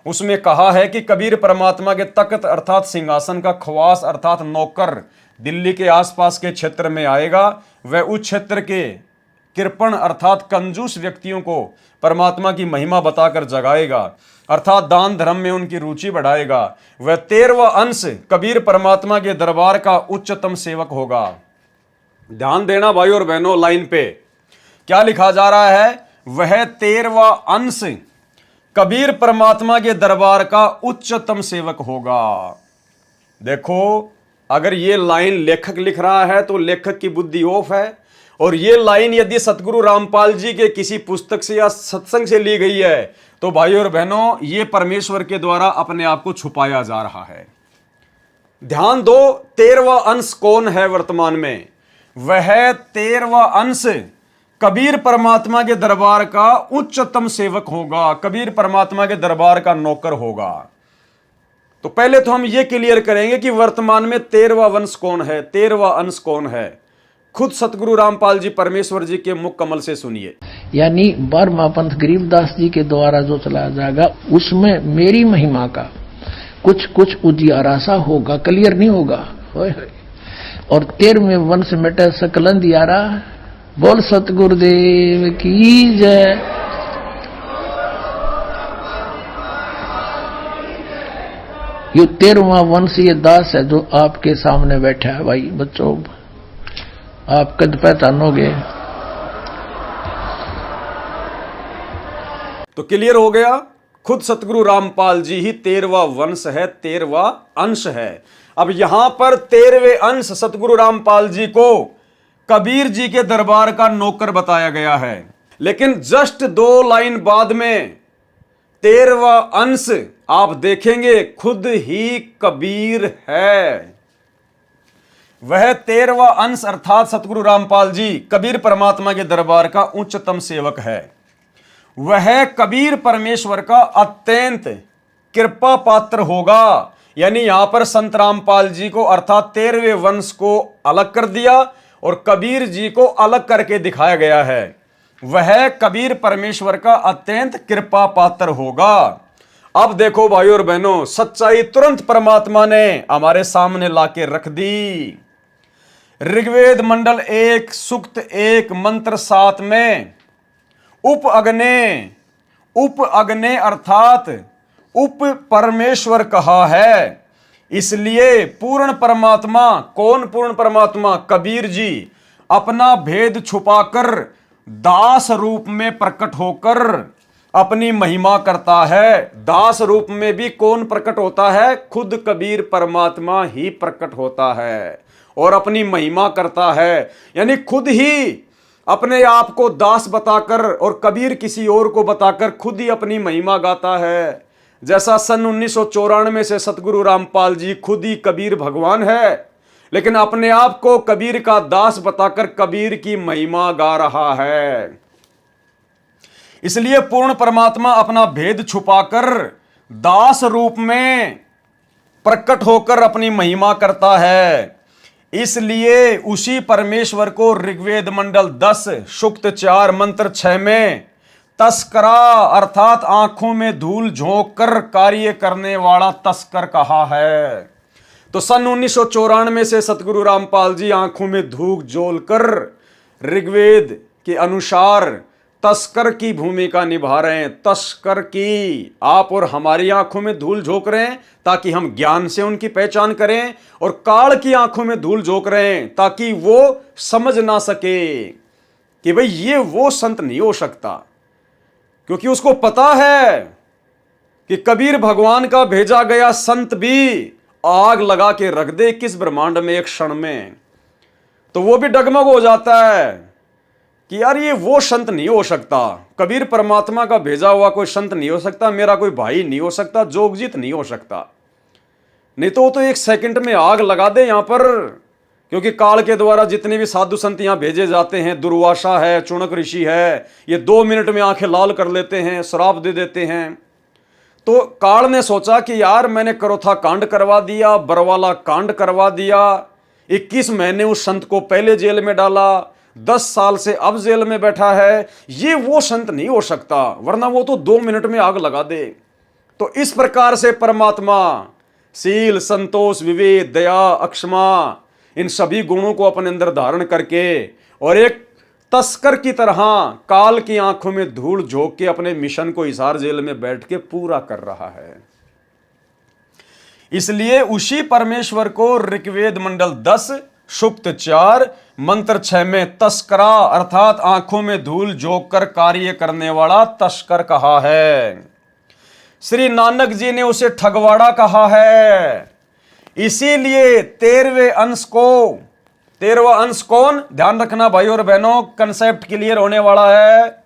[SPEAKER 1] उसमें कहा है कि कबीर परमात्मा के तख्त अर्थात सिंहासन का खवास अर्थात नौकर दिल्ली के आसपास के क्षेत्र में आएगा। वह उस क्षेत्र के कृपण अर्थात कंजूस व्यक्तियों को परमात्मा की महिमा बताकर जगाएगा, अर्थात दान धर्म में उनकी रुचि बढ़ाएगा। वह 13वां अंश कबीर परमात्मा के दरबार का उच्चतम सेवक होगा। ध्यान देना भाई और बहनों, लाइन पे क्या लिखा जा रहा है? वह 13वां अंश कबीर परमात्मा के दरबार का उच्चतम सेवक होगा। देखो, अगर ये लाइन लेखक लिख रहा है तो लेखक की बुद्धि ऑफ है, और ये लाइन यदि सतगुरु रामपाल जी के किसी पुस्तक से या सत्संग से ली गई है तो भाइयों और बहनों, ये परमेश्वर के द्वारा अपने आप को छुपाया जा रहा है। ध्यान दो, 13वां अंश कौन है वर्तमान में? वह 13वां अंश कबीर परमात्मा के दरबार का उच्चतम सेवक होगा, कबीर परमात्मा के दरबार का नौकर होगा। तो पहले तो हम ये क्लियर करेंगे कि वर्तमान में 13वां वंश कौन है, 13वां अंश कौन है। खुद सतगुरु रामपाल जी परमेश्वर जी के मुख कमल से सुनिए।
[SPEAKER 2] यानी 12वां पंथ गरीबदास जी के द्वारा जो चलाया जाएगा उसमें मेरी महिमा का कुछ कुछ उजियारा सा होगा, क्लियर नहीं होगा। और 13वें वंश मिटे सकल अंधियारा। बोल सतगुरुदेव की जय। ये 13वां वंश ये दास है जो आपके सामने बैठा है। भाई बच्चों, आप कद पहचानोगे।
[SPEAKER 1] तो क्लियर हो गया, खुद सतगुरु रामपाल जी ही 13वां वंश है, 13वां अंश है। अब यहां पर 13वें अंश सतगुरु रामपाल जी को कबीर जी के दरबार का नौकर बताया गया है, लेकिन जस्ट 2 लाइन बाद में 13वां अंश आप देखेंगे खुद ही कबीर है। वह 13वां अंश अर्थात सतगुरु रामपाल जी कबीर परमात्मा के दरबार का उच्चतम सेवक है। वह कबीर परमेश्वर का अत्यंत कृपा पात्र होगा। यानी यहां पर संत रामपाल जी को अर्थात 13वें वंश को अलग कर दिया और कबीर जी को अलग करके दिखाया गया है। वह कबीर परमेश्वर का अत्यंत कृपा पात्र होगा। अब देखो भाइयों और बहनों, सच्चाई तुरंत परमात्मा ने हमारे सामने लाके रख दी। ऋग्वेद मंडल 1 सूक्त 1 मंत्र 7 में उप अग्ने अर्थात उप परमेश्वर कहा है। इसलिए पूर्ण परमात्मा, कौन पूर्ण परमात्मा? कबीर जी अपना भेद छुपाकर दास रूप में प्रकट होकर अपनी महिमा करता है। दास रूप में भी कौन प्रकट होता है? खुद कबीर परमात्मा ही प्रकट होता है और अपनी महिमा करता है। यानी खुद ही अपने आप को दास बताकर और कबीर किसी और को बताकर खुद ही अपनी महिमा गाता है। जैसा सन 1994 से सतगुरु रामपाल जी खुद ही कबीर भगवान है, लेकिन अपने आप को कबीर का दास बताकर कबीर की महिमा गा रहा है। इसलिए पूर्ण परमात्मा अपना भेद छुपाकर दास रूप में प्रकट होकर अपनी महिमा करता है। इसलिए उसी परमेश्वर को ऋग्वेद मंडल 10 सूक्त 4 मंत्र 6 में तस्करा अर्थात आंखों में धूल झोंक कर कार्य करने वाला तस्कर कहा है। तो सन 1994 से सतगुरु रामपाल जी आंखों में धूल झोलकर ऋग्वेद के अनुसार तस्कर की भूमिका निभा रहे हैं। तस्कर की, आप और हमारी आंखों में धूल झोंक रहे हैं ताकि हम ज्ञान से उनकी पहचान करें, और काल की आंखों में धूल झोंक रहे हैं ताकि वो समझ ना सके कि भाई ये वो संत नहीं हो सकता, क्योंकि उसको पता है कि कबीर भगवान का भेजा गया संत भी आग लगा के रख दे किस ब्रह्मांड में एक क्षण में, तो वो भी डगमग हो जाता है कि यार ये वो संत नहीं हो सकता, कबीर परमात्मा का भेजा हुआ कोई संत नहीं हो सकता, मेरा कोई भाई नहीं हो सकता, जोगजीत नहीं हो सकता। नहीं तो वो तो एक सेकंड में आग लगा दे यहां पर, क्योंकि काल के द्वारा जितने भी साधु संत यहां भेजे जाते हैं, दुर्वासा है, चुनक ऋषि है, ये 2 मिनट में आंखें लाल कर लेते हैं, श्राप दे देते हैं। तो काल ने सोचा कि यार मैंने करोथा कांड करवा दिया, बरवाला कांड करवा दिया, 21 महीने उस संत को पहले जेल में डाला, 10 साल से अब जेल में बैठा है, ये वो संत नहीं हो सकता, वरना वो तो 2 मिनट में आग लगा दे। तो इस प्रकार से परमात्मा शील, संतोष, विवेक, दया, अक्षमा, इन सभी गुणों को अपने अंदर धारण करके और एक तस्कर की तरह काल की आंखों में धूल झोंक के अपने मिशन को हिसार जेल में बैठ के पूरा कर रहा है। इसलिए उसी परमेश्वर को ऋग्वेद मंडल 10 सुप्त 4, मंत्र 6 में तस्करा अर्थात आंखों में धूल झोंक कर कार्य करने वाला तस्कर कहा है। श्री नानक जी ने उसे ठगवाड़ा कहा है। इसीलिए 13वें अंश को, 13वां अंश कौन, ध्यान रखना भाई और बहनों, कंसेप्ट क्लियर होने वाला है।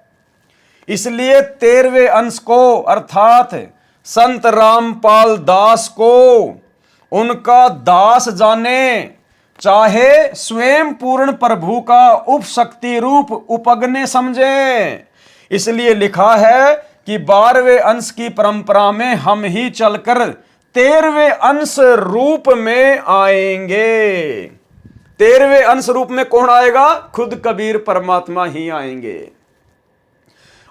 [SPEAKER 1] इसलिए 13वें अंश को अर्थात संत रामपाल दास को उनका दास जाने, चाहे स्वयं पूर्ण प्रभु का उपशक्ति रूप उपगने समझे। इसलिए लिखा है कि 12वें अंश की परंपरा में हम ही चलकर 13वें अंश रूप में आएंगे। 13वें अंश रूप में कौन आएगा? खुद कबीर परमात्मा ही आएंगे।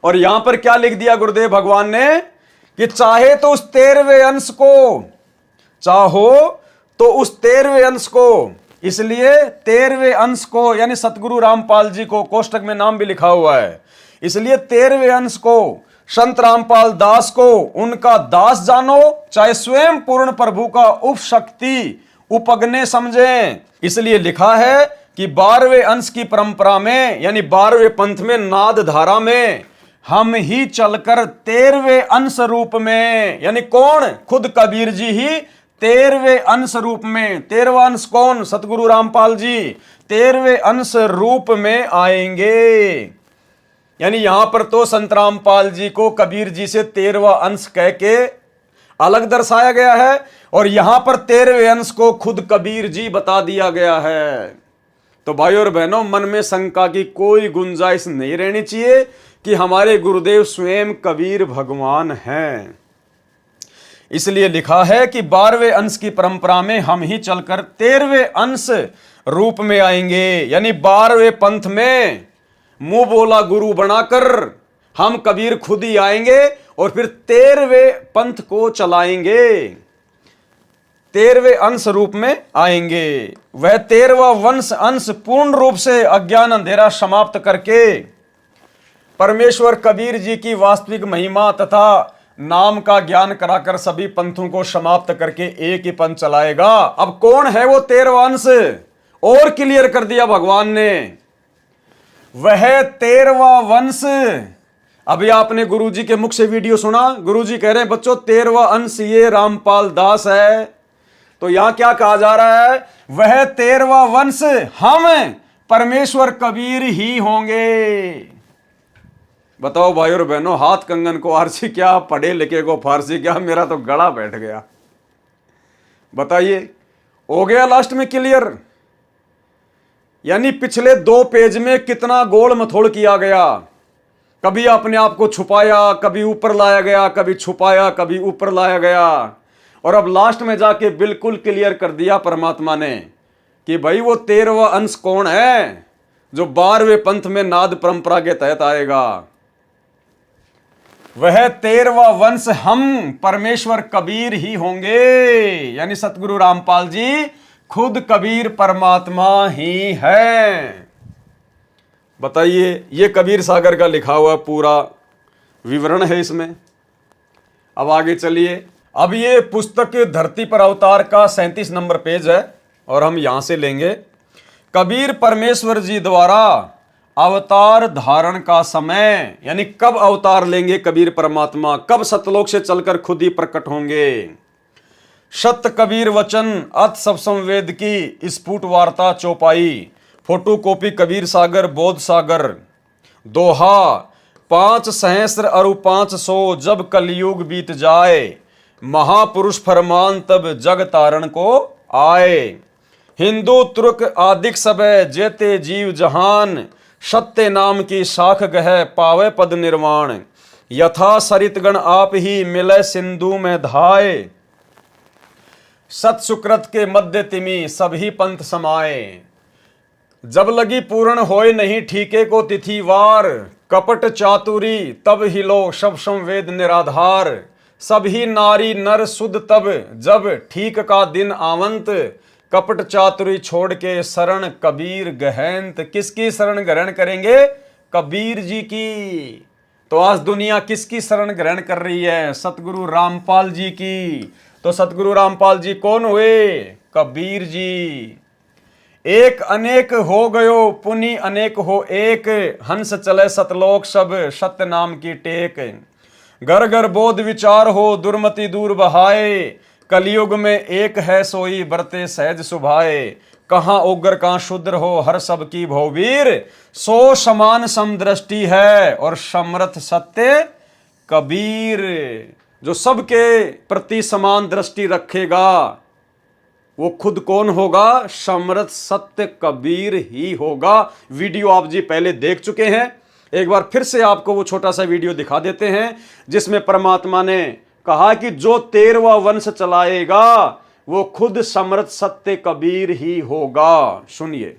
[SPEAKER 1] और यहां पर क्या लिख दिया गुरुदेव भगवान ने कि चाहे तो उस 13वें अंश को, चाहो तो उस 13वें अंश को, इसलिए 13वें अंश को यानी सतगुरु रामपाल जी को, कोष्टक में नाम भी लिखा हुआ है, इसलिए 13वें अंश को संत रामपाल दास को उनका दास जानो, चाहे स्वयं पूर्ण प्रभु का उपशक्ति उपगने समझें। इसलिए लिखा है कि 12वें अंश की परंपरा में यानी 12वें पंथ में नाद धारा में हम ही चलकर 13वें अंश रूप में, यानी कौन? खुद कबीर जी ही 13वें अंश रूप में। 13वां अंश कौन? सतगुरु रामपाल जी 13वें अंश रूप में आएंगे। यानी यहां पर तो संत रामपाल जी को कबीर जी से 13वां अंश कह के अलग दर्शाया गया है, और यहां पर 13वें अंश को खुद कबीर जी बता दिया गया है। तो भाई और बहनों, मन में शंका की कोई गुंजाइश नहीं रहनी चाहिए कि हमारे गुरुदेव स्वयं कबीर भगवान हैं। इसलिए लिखा है कि 12वें अंश की परंपरा में हम ही चलकर 13वें अंश रूप में आएंगे, यानी 12वें पंथ में मुंह बोला गुरु बनाकर हम कबीर खुद ही आएंगे और फिर 13वें पंथ को चलाएंगे, 13वें अंश रूप में आएंगे। वह 13वां वंश अंश पूर्ण रूप से अज्ञान अंधेरा समाप्त करके परमेश्वर कबीर जी की वास्तविक महिमा तथा नाम का ज्ञान कराकर सभी पंथों को समाप्त करके एक ही पंथ चलाएगा। अब कौन है वो 13वां अंश? और क्लियर कर दिया भगवान ने, वह 13वां वंश। अभी आपने गुरुजी के मुख से वीडियो सुना, गुरुजी कह रहे हैं बच्चों 13वां अंश ये रामपाल दास है। तो यहां क्या कहा जा रहा है? वह 13वां वंश हम परमेश्वर कबीर ही होंगे। बताओ भाई और बहनों, हाथ कंगन को आरसी क्या, पढ़े लिखे को फारसी क्या, मेरा तो गला बैठ गया। बताइए, हो गया लास्ट में क्लियर? यानी पिछले 2 पेज में कितना गोल मथोड़ किया गया, कभी अपने आप को छुपाया, कभी ऊपर लाया गया, कभी छुपाया, कभी ऊपर लाया गया, और अब लास्ट में जाके बिल्कुल क्लियर कर दिया परमात्मा ने कि भाई वो 13वां अंश कौन है जो 12वें पंथ में नाद परंपरा के तहत आएगा। वह 13वां वंश हम परमेश्वर कबीर ही होंगे, यानी सतगुरु रामपाल जी खुद कबीर परमात्मा ही है। बताइए, ये कबीर सागर का लिखा हुआ पूरा विवरण है इसमें। अब आगे चलिए, अब ये पुस्तक धरती पर अवतार का 37 नंबर पेज है और हम यहां से लेंगे। कबीर परमेश्वर जी द्वारा अवतार धारण का समय, यानी कब अवतार लेंगे कबीर परमात्मा, कब सतलोक से चलकर खुद ही प्रकट होंगे। सत्य कबीर वचन अत सब संवेद की स्फुट वार्ता चौपाई, फोटो कॉपी कबीर सागर बोध सागर, दोहा 5 सहस्र अरु 500 जब कलयुग बीत जाए, महापुरुष फरमान तब जग तारण को आए। हिंदू तुर्क आदिक सबे जेते जीव जहान, सत्य नाम की शाख गह पावे पद निर्वाण, यथा सरितगण आप ही मिले सिंधु में धाए, सत सुकृत के मध्य तिमि सभी पंथ समाए, जब लगी पूर्ण होए नहीं ठीके को तिथिवार, कपट चातुरी तब हिलो सब संवेद निराधार, सभी नारी नर सुध तब जब ठीक का दिन आवंत, कपट चातुरी छोड़ के शरण कबीर गहंत। किसकी शरण ग्रहण करेंगे? कबीर जी की। तो आज दुनिया किसकी शरण ग्रहण कर रही है? सतगुरु रामपाल जी की। तो सतगुरु रामपाल जी कौन हुए? कबीर जी। एक अनेक हो गयो पुनि अनेक हो एक, हंस चले सतलोक सब सत्य नाम की टेक। घर घर बोध विचार हो दुर्मति दूर बहाए, कलयुग में एक है सोई बरते सहज सुभाए। कहाँ उग्र कहाँ शुद्र हो हर सब की भौवीर, सो समान समदृष्टि है और समर्थ सत्य कबीर। जो सबके प्रति समान दृष्टि रखेगा वो खुद कौन होगा? समर्थ सत्य कबीर ही होगा। वीडियो आप जी पहले देख चुके हैं, एक बार फिर से आपको वो छोटा सा वीडियो दिखा देते हैं जिसमें परमात्मा ने कहा कि जो 13वां वंश चलाएगा वो खुद समर्थ सत्य कबीर ही होगा। सुनिए।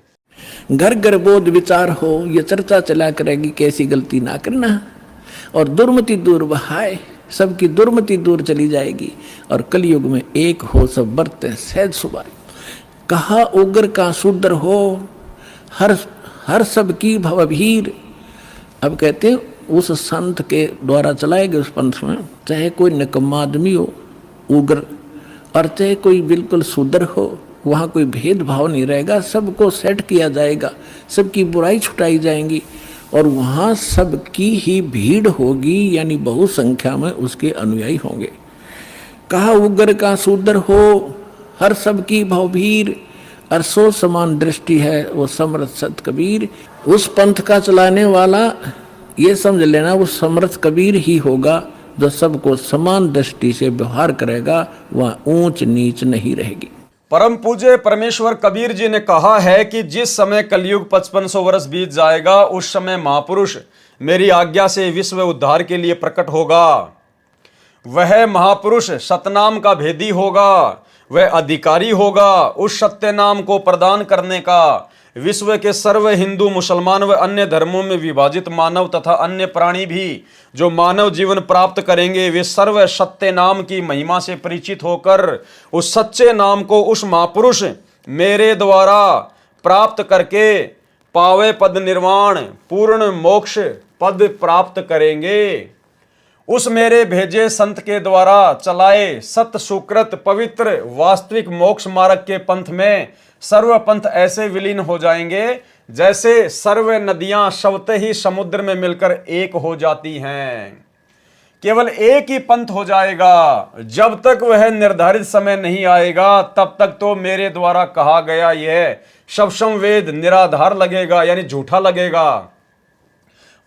[SPEAKER 2] घर घर बोध विचार हो, ये चर्चा चला करेगी कैसी गलती ना करना, और दुर्मति दूर बहाए, सबकी दुर्मति दूर चली जाएगी, और कलयुग में एक हो सब बरते सहज सुभाए। कहा उग्र का शूद्र हो हर सब की भवभीर। अब कहते हैं उस संत के द्वारा चलाए गए उस पंथ में चाहे कोई निकम्मा आदमी हो उग्र, और चाहे कोई बिल्कुल शूद्र हो, वहाँ कोई भेदभाव नहीं रहेगा, सबको सेट किया जाएगा, सबकी बुराई छुटाई जाएंगी, और वहाँ सबकी ही भीड़ होगी, यानी बहु संख्या में उसके अनुयायी होंगे। कहा उग्र का शूद्र हो हर सबकी भवभीर, और सो समान दृष्टि है वो समर्थ सत कबीर। उस पंथ का चलाने वाला ये समझ लेना वो समर्थ कबीर ही होगा, जो सबको समान दृष्टि से व्यवहार करेगा, वहाँ ऊंच नीच नहीं रहेगी।
[SPEAKER 1] परम पूज्य परमेश्वर कबीर जी ने कहा है कि जिस समय कलयुग 5500 वर्ष बीत जाएगा उस समय महापुरुष मेरी आज्ञा से विश्व उद्धार के लिए प्रकट होगा। वह महापुरुष सतनाम का भेदी होगा, वह अधिकारी होगा उस सत्य नाम को प्रदान करने का। विश्व के सर्व हिंदू मुसलमान व अन्य धर्मों में विभाजित मानव तथा अन्य प्राणी भी जो मानव जीवन प्राप्त करेंगे वे सर्व सत्य नाम की महिमा से परिचित होकर उस सच्चे नाम को उस महापुरुष मेरे द्वारा प्राप्त करके पावे पद निर्वाण पूर्ण मोक्ष पद प्राप्त करेंगे। उस मेरे भेजे संत के द्वारा चलाए सत सुकृत पवित्र वास्तविक मोक्ष मार्ग के पंथ में सर्व पंथ ऐसे विलीन हो जाएंगे जैसे सर्व नदियां स्वतः ही समुद्र में मिलकर एक हो जाती हैं। केवल एक ही पंथ हो जाएगा। जब तक वह निर्धारित समय नहीं आएगा तब तक तो मेरे द्वारा कहा गया यह सब संवेद निराधार लगेगा, यानी झूठा लगेगा।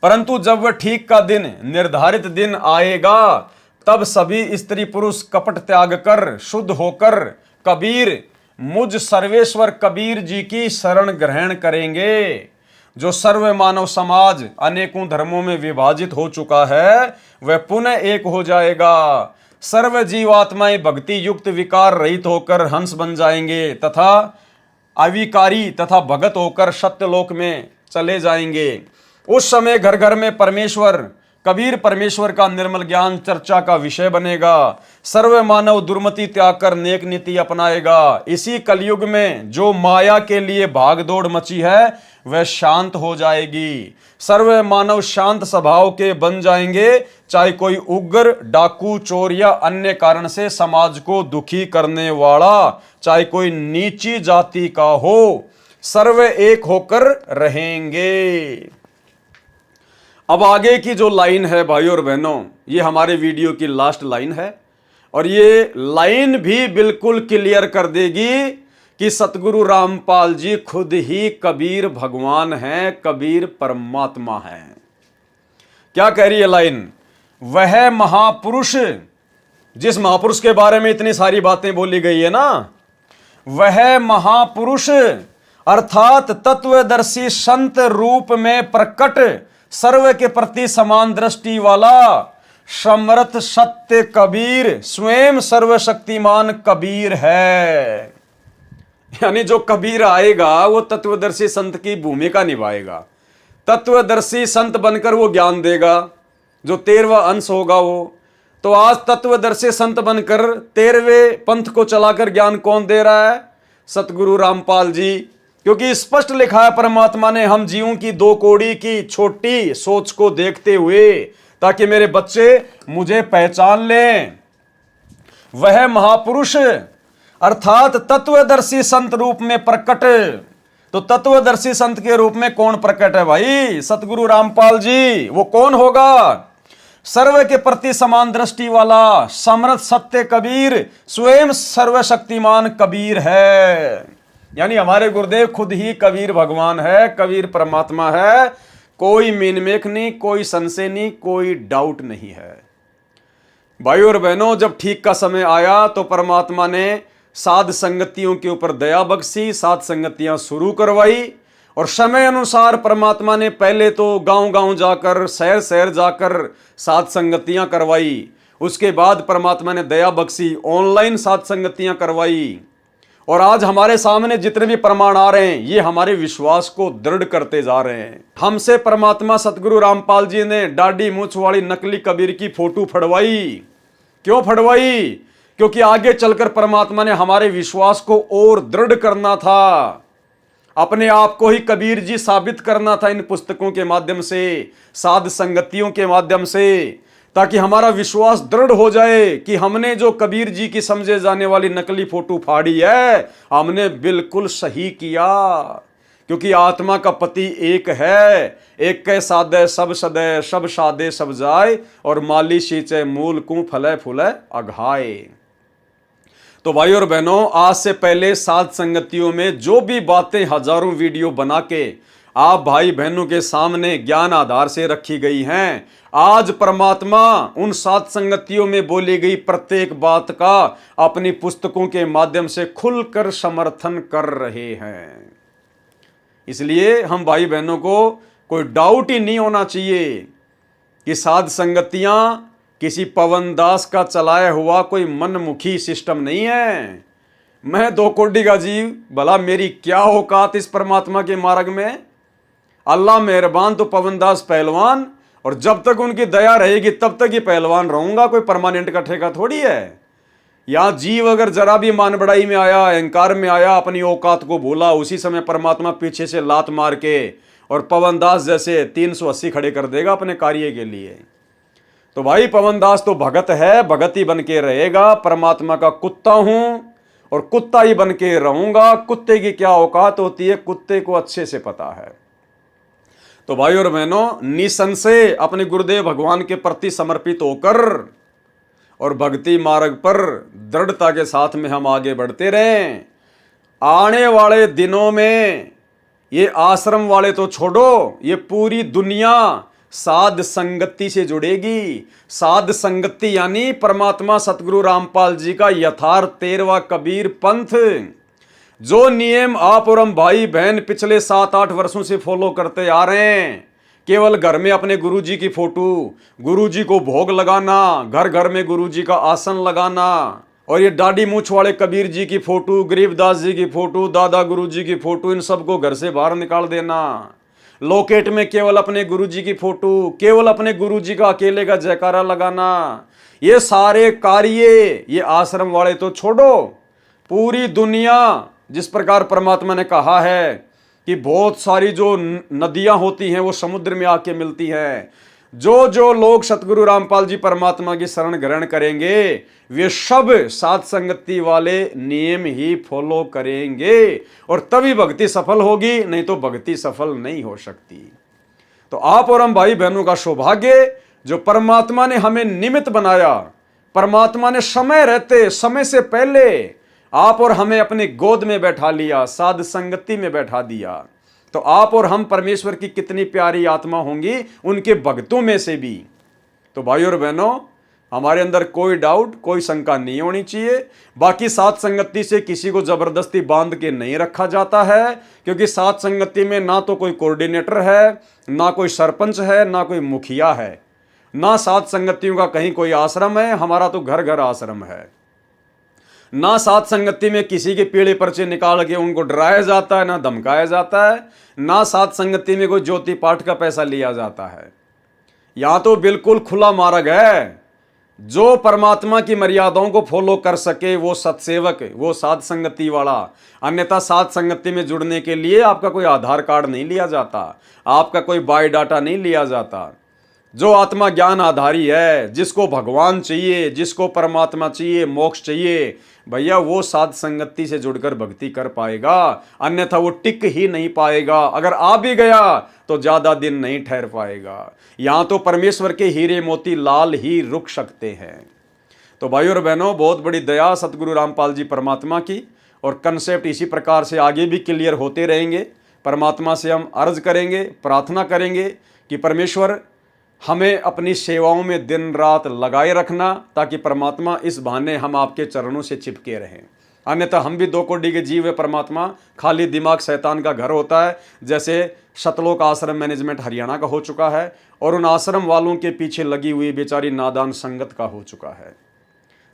[SPEAKER 1] परंतु जब वह ठीक का दिन निर्धारित दिन आएगा तब सभी स्त्री पुरुष कपट त्याग कर शुद्ध होकर कबीर मुझ सर्वेश्वर कबीर जी की शरण ग्रहण करेंगे। जो सर्व मानव समाज अनेकों धर्मों में विभाजित हो चुका है वह पुनः एक हो जाएगा। सर्व जीवात्माएं भक्ति युक्त विकार रहित होकर हंस बन जाएंगे तथा अविकारी तथा भगत होकर सत्यलोक में चले जाएंगे। उस समय घर घर में परमेश्वर कबीर परमेश्वर का निर्मल ज्ञान चर्चा का विषय बनेगा। सर्व मानव दुर्मति त्याग कर नेक नीति अपनाएगा। इसी कलयुग में जो माया के लिए भागदौड़ मची है वह शांत हो जाएगी। सर्व मानव शांत स्वभाव के बन जाएंगे, चाहे कोई उग्र डाकू चोर या अन्य कारण से समाज को दुखी करने वाला चाहे कोई नीची जाति का हो, सर्व एक होकर रहेंगे। अब आगे की जो लाइन है भाइयों और बहनों, ये हमारे वीडियो की लास्ट लाइन है और ये लाइन भी बिल्कुल क्लियर कर देगी कि सतगुरु रामपाल जी खुद ही कबीर भगवान हैं, कबीर परमात्मा हैं। क्या कह रही है लाइन? वह महापुरुष, जिस महापुरुष के बारे में इतनी सारी बातें बोली गई है ना, वह महापुरुष अर्थात तत्वदर्शी संत रूप में प्रकट सर्व के प्रति समान दृष्टि वाला समर्थ सत्य कबीर स्वयं सर्वशक्तिमान कबीर है। यानी जो कबीर आएगा वो तत्वदर्शी संत की भूमिका निभाएगा। तत्वदर्शी संत बनकर वो ज्ञान देगा, जो 13वां अंश होगा वो। तो आज तत्वदर्शी संत बनकर 13वें पंथ को चलाकर ज्ञान कौन दे रहा है? सतगुरु रामपाल जी। क्योंकि स्पष्ट लिखा है परमात्मा ने, हम जीवों की 2 कौड़ी की छोटी सोच को देखते हुए ताकि मेरे बच्चे मुझे पहचान लें। वह महापुरुष अर्थात तत्वदर्शी संत रूप में प्रकट तो तत्वदर्शी संत के रूप में कौन प्रकट है भाई? सतगुरु रामपाल जी। वो कौन होगा? सर्व के प्रति समान दृष्टि वाला समर्थ सत्य कबीर स्वयं सर्वशक्तिमान कबीर है। यानी हमारे गुरुदेव खुद ही कबीर भगवान है, कबीर परमात्मा है। कोई मीनमेख नहीं, कोई संशय नहीं, कोई डाउट नहीं है। भाई और बहनों, जब ठीक का समय आया तो परमात्मा ने साध संगतियों के ऊपर दया बख्शी, साध संगतियां शुरू करवाई। और समय अनुसार परमात्मा ने पहले तो गांव-गांव जाकर, शहर शहर जाकर साध संगतियां करवाई। उसके बाद परमात्मा ने दया बख्शी, ऑनलाइन साध संगतियां करवाई। और आज हमारे सामने जितने भी प्रमाण आ रहे हैं, ये हमारे विश्वास को दृढ़ करते जा रहे हैं। हमसे परमात्मा सतगुरु रामपाल जी ने दाढ़ी मूंछ वाली नकली कबीर की फोटो फड़वाई। क्यों फड़वाई? क्योंकि आगे चलकर परमात्मा ने हमारे विश्वास को और दृढ़ करना था, अपने आप को ही कबीर जी साबित करना था इन पुस्तकों के माध्यम से, साध संगतियों के माध्यम से, ताकि हमारा विश्वास दृढ़ हो जाए कि हमने जो कबीर जी की समझे जाने वाली नकली फोटो फाड़ी है, हमने बिल्कुल सही किया। क्योंकि आत्मा का पति एक है, एक कै साधे सब सदै, सब साधे सब जाए, और माली सींचे मूल को फले फूले अघाए। तो भाई और बहनों, आज से पहले साध संगतियों में जो भी बातें हजारों वीडियो बना के आप भाई बहनों के सामने ज्ञान आधार से रखी गई हैं, आज परमात्मा उन साध संगतियों में बोली गई प्रत्येक बात का अपनी पुस्तकों के माध्यम से खुलकर समर्थन कर रहे हैं। इसलिए हम भाई बहनों को कोई डाउट ही नहीं होना चाहिए कि साध संगतियां किसी पवन दास का चलाया हुआ कोई मनमुखी सिस्टम नहीं है। मैं 2 कोड़ी का जीव, भला मेरी क्या औकात इस परमात्मा के मार्ग में। अल्लाह मेहरबान तो पवन दास पहलवान, और जब तक उनकी दया रहेगी तब तक ही पहलवान रहूंगा, कोई परमानेंट का ठेका थोड़ी है। या जीव अगर जरा भी मान बड़ाई में आया, अहंकार में आया, अपनी औकात को भूला, उसी समय परमात्मा पीछे से लात मार के और पवन दास जैसे 380 खड़े कर देगा अपने कार्य के लिए। तो भाई पवन दास तो भगत है, भगत ही बन के रहेगा। परमात्मा का कुत्ता हूं और कुत्ता ही बन के रहूंगा। कुत्ते की क्या औकात होती है, कुत्ते को अच्छे से पता है। तो भाई और बहनों, निसंशय अपने गुरुदेव भगवान के प्रति समर्पित होकर और भक्ति मार्ग पर दृढ़ता के साथ में हम आगे बढ़ते रहें। आने वाले दिनों में ये आश्रम वाले तो छोड़ो, ये पूरी दुनिया साध संगति से जुड़ेगी। साध संगति यानी परमात्मा सतगुरु रामपाल जी का यथार्थ 13वां कबीर पंथ, जो नियम आप और हम भाई बहन पिछले 7-8 वर्षों से फॉलो करते आ रहे हैं। केवल घर में अपने गुरुजी की फोटो, गुरुजी को भोग लगाना, घर घर में गुरुजी का आसन लगाना, और ये दाढ़ी मूंछ वाले कबीर जी की फोटो, गरीबदास जी की फोटो, दादा गुरुजी की फोटो, इन सबको घर से बाहर निकाल देना। लॉकेट में केवल अपने गुरुजी की फोटो, केवल अपने गुरुजी का अकेले का जयकारा लगाना, ये सारे कार्य ये आश्रम वाले तो छोड़ो, पूरी दुनिया जिस प्रकार परमात्मा ने कहा है कि बहुत सारी जो नदियां होती हैं वो समुद्र में आके मिलती हैं। जो जो लोग सतगुरु रामपाल जी परमात्मा की शरण ग्रहण करेंगे, वे सब साध संगति वाले नियम ही फॉलो करेंगे, और तभी भक्ति सफल होगी, नहीं तो भक्ति सफल नहीं हो सकती। तो आप और हम भाई बहनों का सौभाग्य, जो परमात्मा ने हमें निमित्त बनाया, परमात्मा ने समय रहते, समय से पहले आप और हमें अपनी गोद में बैठा लिया, साध संगति में बैठा दिया। तो आप और हम परमेश्वर की कितनी प्यारी आत्मा होंगी उनके भक्तों में से भी। तो भाई और बहनों, हमारे अंदर कोई डाउट, कोई शंका नहीं होनी चाहिए। बाकी साध संगति से किसी को जबरदस्ती बांध के नहीं रखा जाता है, क्योंकि साध संगति में ना तो कोई कोऑर्डिनेटर है, ना कोई सरपंच है, ना कोई मुखिया है, ना साध संगतियों का कहीं कोई आश्रम है। हमारा तो घर घर आश्रम है। ना साध संगति में किसी के पीले पर्चे निकाल के उनको डराया जाता है, ना धमकाया जाता है, ना साध संगति में कोई ज्योति पाठ का पैसा लिया जाता है। यहां तो बिल्कुल खुला मार्ग है। जो परमात्मा की मर्यादाओं को फॉलो कर सके वो सत्सेवक, वो साध संगति वाला। अन्यथा साध संगति में जुड़ने के लिए आपका कोई आधार कार्ड नहीं लिया जाता, आपका कोई बायोडाटा नहीं लिया जाता। जो आत्मा ज्ञान आधारी है, जिसको भगवान चाहिए, जिसको परमात्मा चाहिए, मोक्ष चाहिए, भैया वो साध संगति से जुड़कर भक्ति कर पाएगा, अन्यथा वो टिक ही नहीं पाएगा। अगर आ भी गया तो ज्यादा दिन नहीं ठहर पाएगा। यहां तो परमेश्वर के हीरे मोती लाल ही रुक सकते हैं। तो भाइयों और बहनों, बहुत बड़ी दया सतगुरु रामपाल जी परमात्मा की, और कंसेप्ट इसी प्रकार से आगे भी क्लियर होते रहेंगे। परमात्मा से हम अर्ज करेंगे, प्रार्थना करेंगे कि परमेश्वर हमें अपनी सेवाओं में दिन रात लगाए रखना, ताकि परमात्मा इस बहाने हम आपके चरणों से चिपके रहें। अन्यथा हम भी दो कोटि के जीव है परमात्मा, खाली दिमाग शैतान का घर होता है। जैसे सतलोक आश्रम मैनेजमेंट हरियाणा का हो चुका है, और उन आश्रम वालों के पीछे लगी हुई बेचारी नादान संगत का हो चुका है।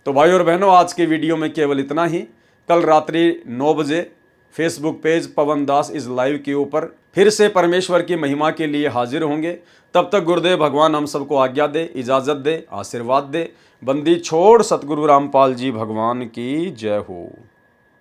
[SPEAKER 1] तो भाइयों और बहनों, आज के वीडियो में केवल इतना ही। कल रात्रि 9 बजे Facebook page Pawan Das is live के ऊपर फिर से परमेश्वर की महिमा के लिए हाजिर होंगे। तब तक गुरुदेव भगवान हम सबको आज्ञा दे, इजाज़त दे, आशीर्वाद दे। बंदी छोड़ सतगुरु रामपाल जी भगवान की जय हो।